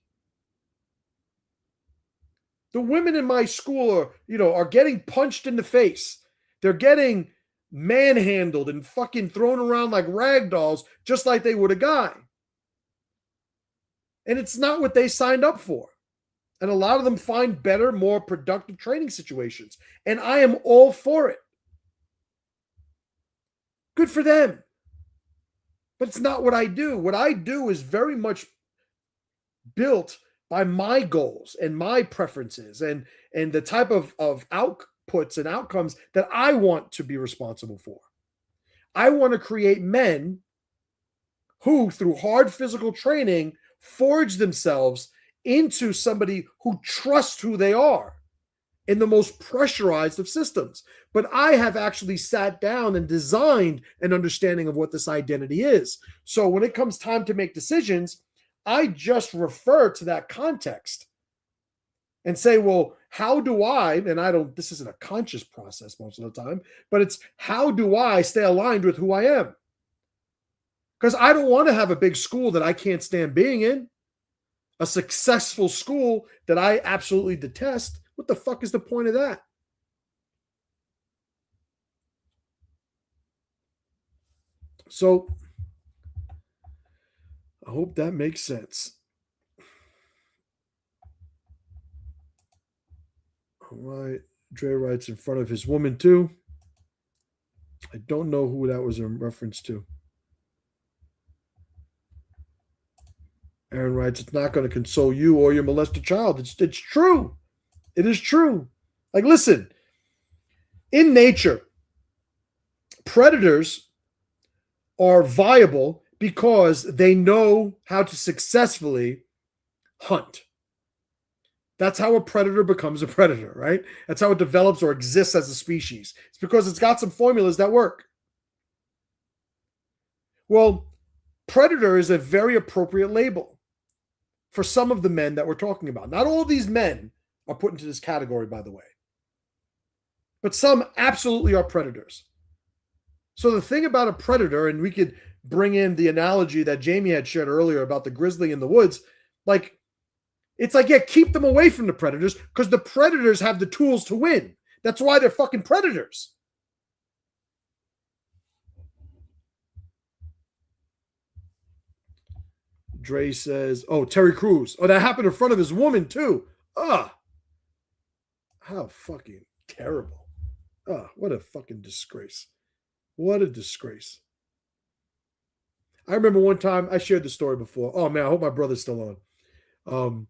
The women in my school are getting punched in the face. They're getting manhandled and fucking thrown around like rag dolls, just like they would a guy. And it's not what they signed up for. And a lot of them find better, more productive training situations. And I am all for it. Good for them. But it's not what I do. What I do is very much built by my goals and my preferences and the type of outputs and outcomes that I want to be responsible for. I want to create men who, through hard physical training, forge themselves into somebody who trusts who they are in the most pressurized of systems. But I have actually sat down and designed an understanding of what this identity is. So when it comes time to make decisions, I just refer to that context and say, well, how do I, and this isn't a conscious process most of the time, but it's how do I stay aligned with who I am? Because I don't want to have a big school that I can't stand being in, a successful school that I absolutely detest. What the fuck is the point of that? So I hope that makes sense. All right. Dre writes in front of his woman too. I don't know who that was in reference to. Aaron writes, it's not going to console you or your molested child. It's true. It is true. Like, listen, in nature, predators are viable because they know how to successfully hunt. That's how a predator becomes a predator, right? That's how it develops or exists as a species. It's because it's got some formulas that work. Well, predator is a very appropriate label for some of the men that we're talking about. Not all of these men are put into this category, by the way. But some absolutely are predators. So the thing about a predator, and we could bring in the analogy that Jamie had shared earlier about the grizzly in the woods, like, it's like, yeah, keep them away from the predators because the predators have the tools to win. That's why they're fucking predators. Dre says, oh, Terry Crews. Oh, that happened in front of his woman too. How fucking terrible. What a fucking disgrace. What a disgrace. I remember one time, I shared the story before. Oh man, I hope my brother's still on.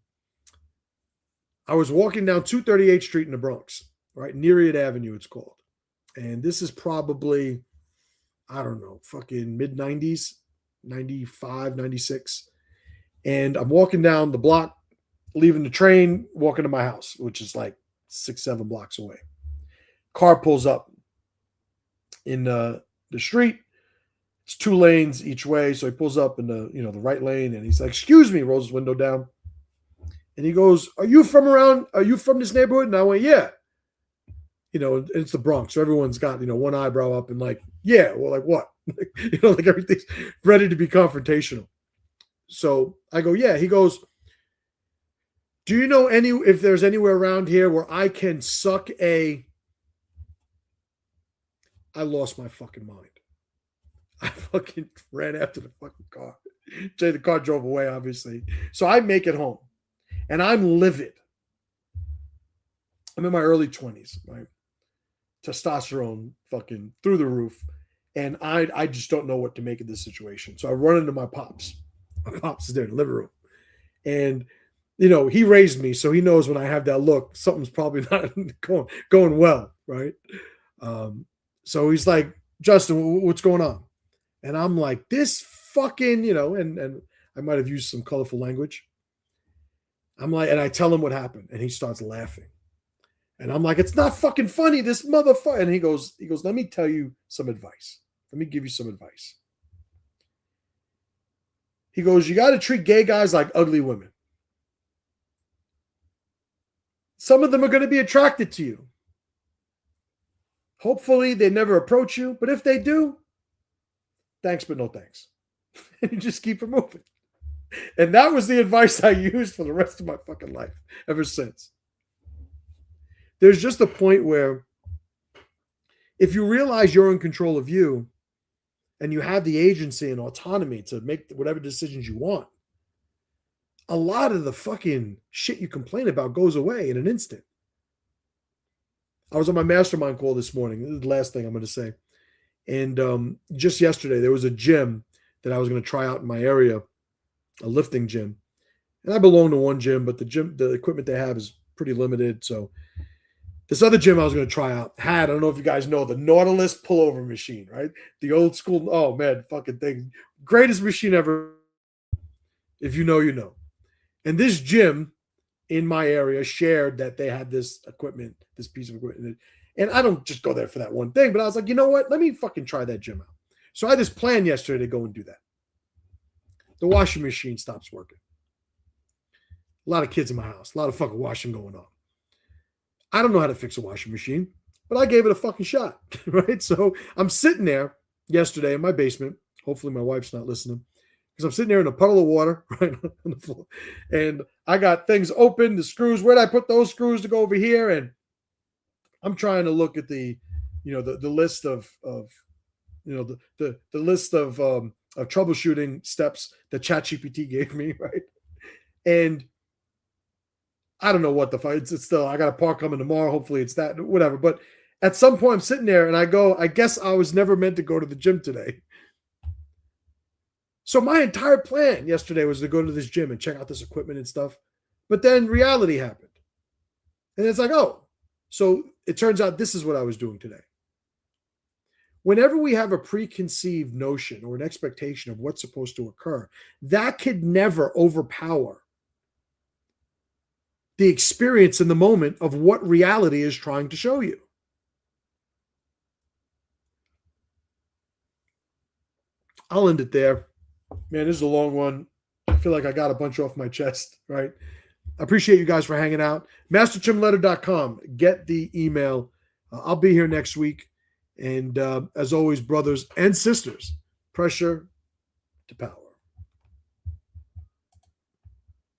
I was walking down 238th Street in the Bronx, right? Nereid Avenue, it's called. And this is probably, I don't know, fucking mid-90s, 95, 96. And I'm walking down the block, leaving the train, walking to my house, which is like 6-7 blocks away. Car pulls up in the street. It's 2 lanes each way. So he pulls up in the, the right lane and he's like, excuse me, rolls his window down. And he goes, are you from this neighborhood? And I went, yeah. It's the Bronx. So everyone's got, one eyebrow up and like, yeah, well, like what? Like everything's ready to be confrontational. So I go, yeah. He goes, do you know if there's anywhere around here where I can suck I lost my fucking mind. I fucking ran after the fucking car. The car drove away, obviously. So I make it home. And I'm livid. I'm in my early 20s, right? Testosterone fucking through the roof. And I just don't know what to make of this situation. So I run into my pops. My pops is there in the living room. And, he raised me, so he knows when I have that look, something's probably not going well, right? So he's like, Justin, what's going on? And I'm like, this fucking, and I might have used some colorful language. I'm like, and I tell him what happened, and he starts laughing. And I'm like, it's not fucking funny, this motherfucker. And he goes, let me tell you some advice. Let me give you some advice. He goes, you got to treat gay guys like ugly women. Some of them are going to be attracted to you. Hopefully they never approach you, but if they do, thanks, but no thanks. And you just keep it moving. And that was the advice I used for the rest of my fucking life ever since. There's just a point where if you realize you're in control of you and you have the agency and autonomy to make whatever decisions you want, a lot of the fucking shit you complain about goes away in an instant. I was on my mastermind call this morning. This is the last thing I'm going to say. And just yesterday, there was a gym that I was going to try out in my area, a lifting gym. And I belong to one gym, but the equipment they have is pretty limited. So this other gym I was going to try out I don't know if you guys know, the Nautilus pullover machine, right? The old school, oh man, fucking thing. Greatest machine ever. If you know, you know. And this gym in my area shared that they had this equipment, this piece of equipment. And I don't just go there for that one thing, but I was like, you know what? Let me fucking try that gym out. So I had this plan yesterday to go and do that. The washing machine stops working. A lot of kids in my house, a lot of fucking washing going on. I don't know how to fix a washing machine, but I gave it a fucking shot, right? So I'm sitting there yesterday in my basement. Hopefully my wife's not listening. Because I'm sitting there in a puddle of water, right, on the floor. And I got things open, the screws. Where did I put those screws to go over here? And I'm trying to look at the list of the list of troubleshooting steps that ChatGPT gave me, right? And I don't know what the fuck. It's still, I got a part coming tomorrow. Hopefully it's that, whatever. But at some point I'm sitting there and I go, I guess I was never meant to go to the gym today. So my entire plan yesterday was to go to this gym and check out this equipment and stuff. But then reality happened. And it's like, oh, so it turns out this is what I was doing today. Whenever we have a preconceived notion or an expectation of what's supposed to occur, that could never overpower the experience in the moment of what reality is trying to show you. I'll end it there. Man, this is a long one. I feel like I got a bunch off my chest, right? I appreciate you guys for hanging out. MasterChimLetter.com. Get the email. I'll be here next week. And as always, brothers and sisters, pressure to power.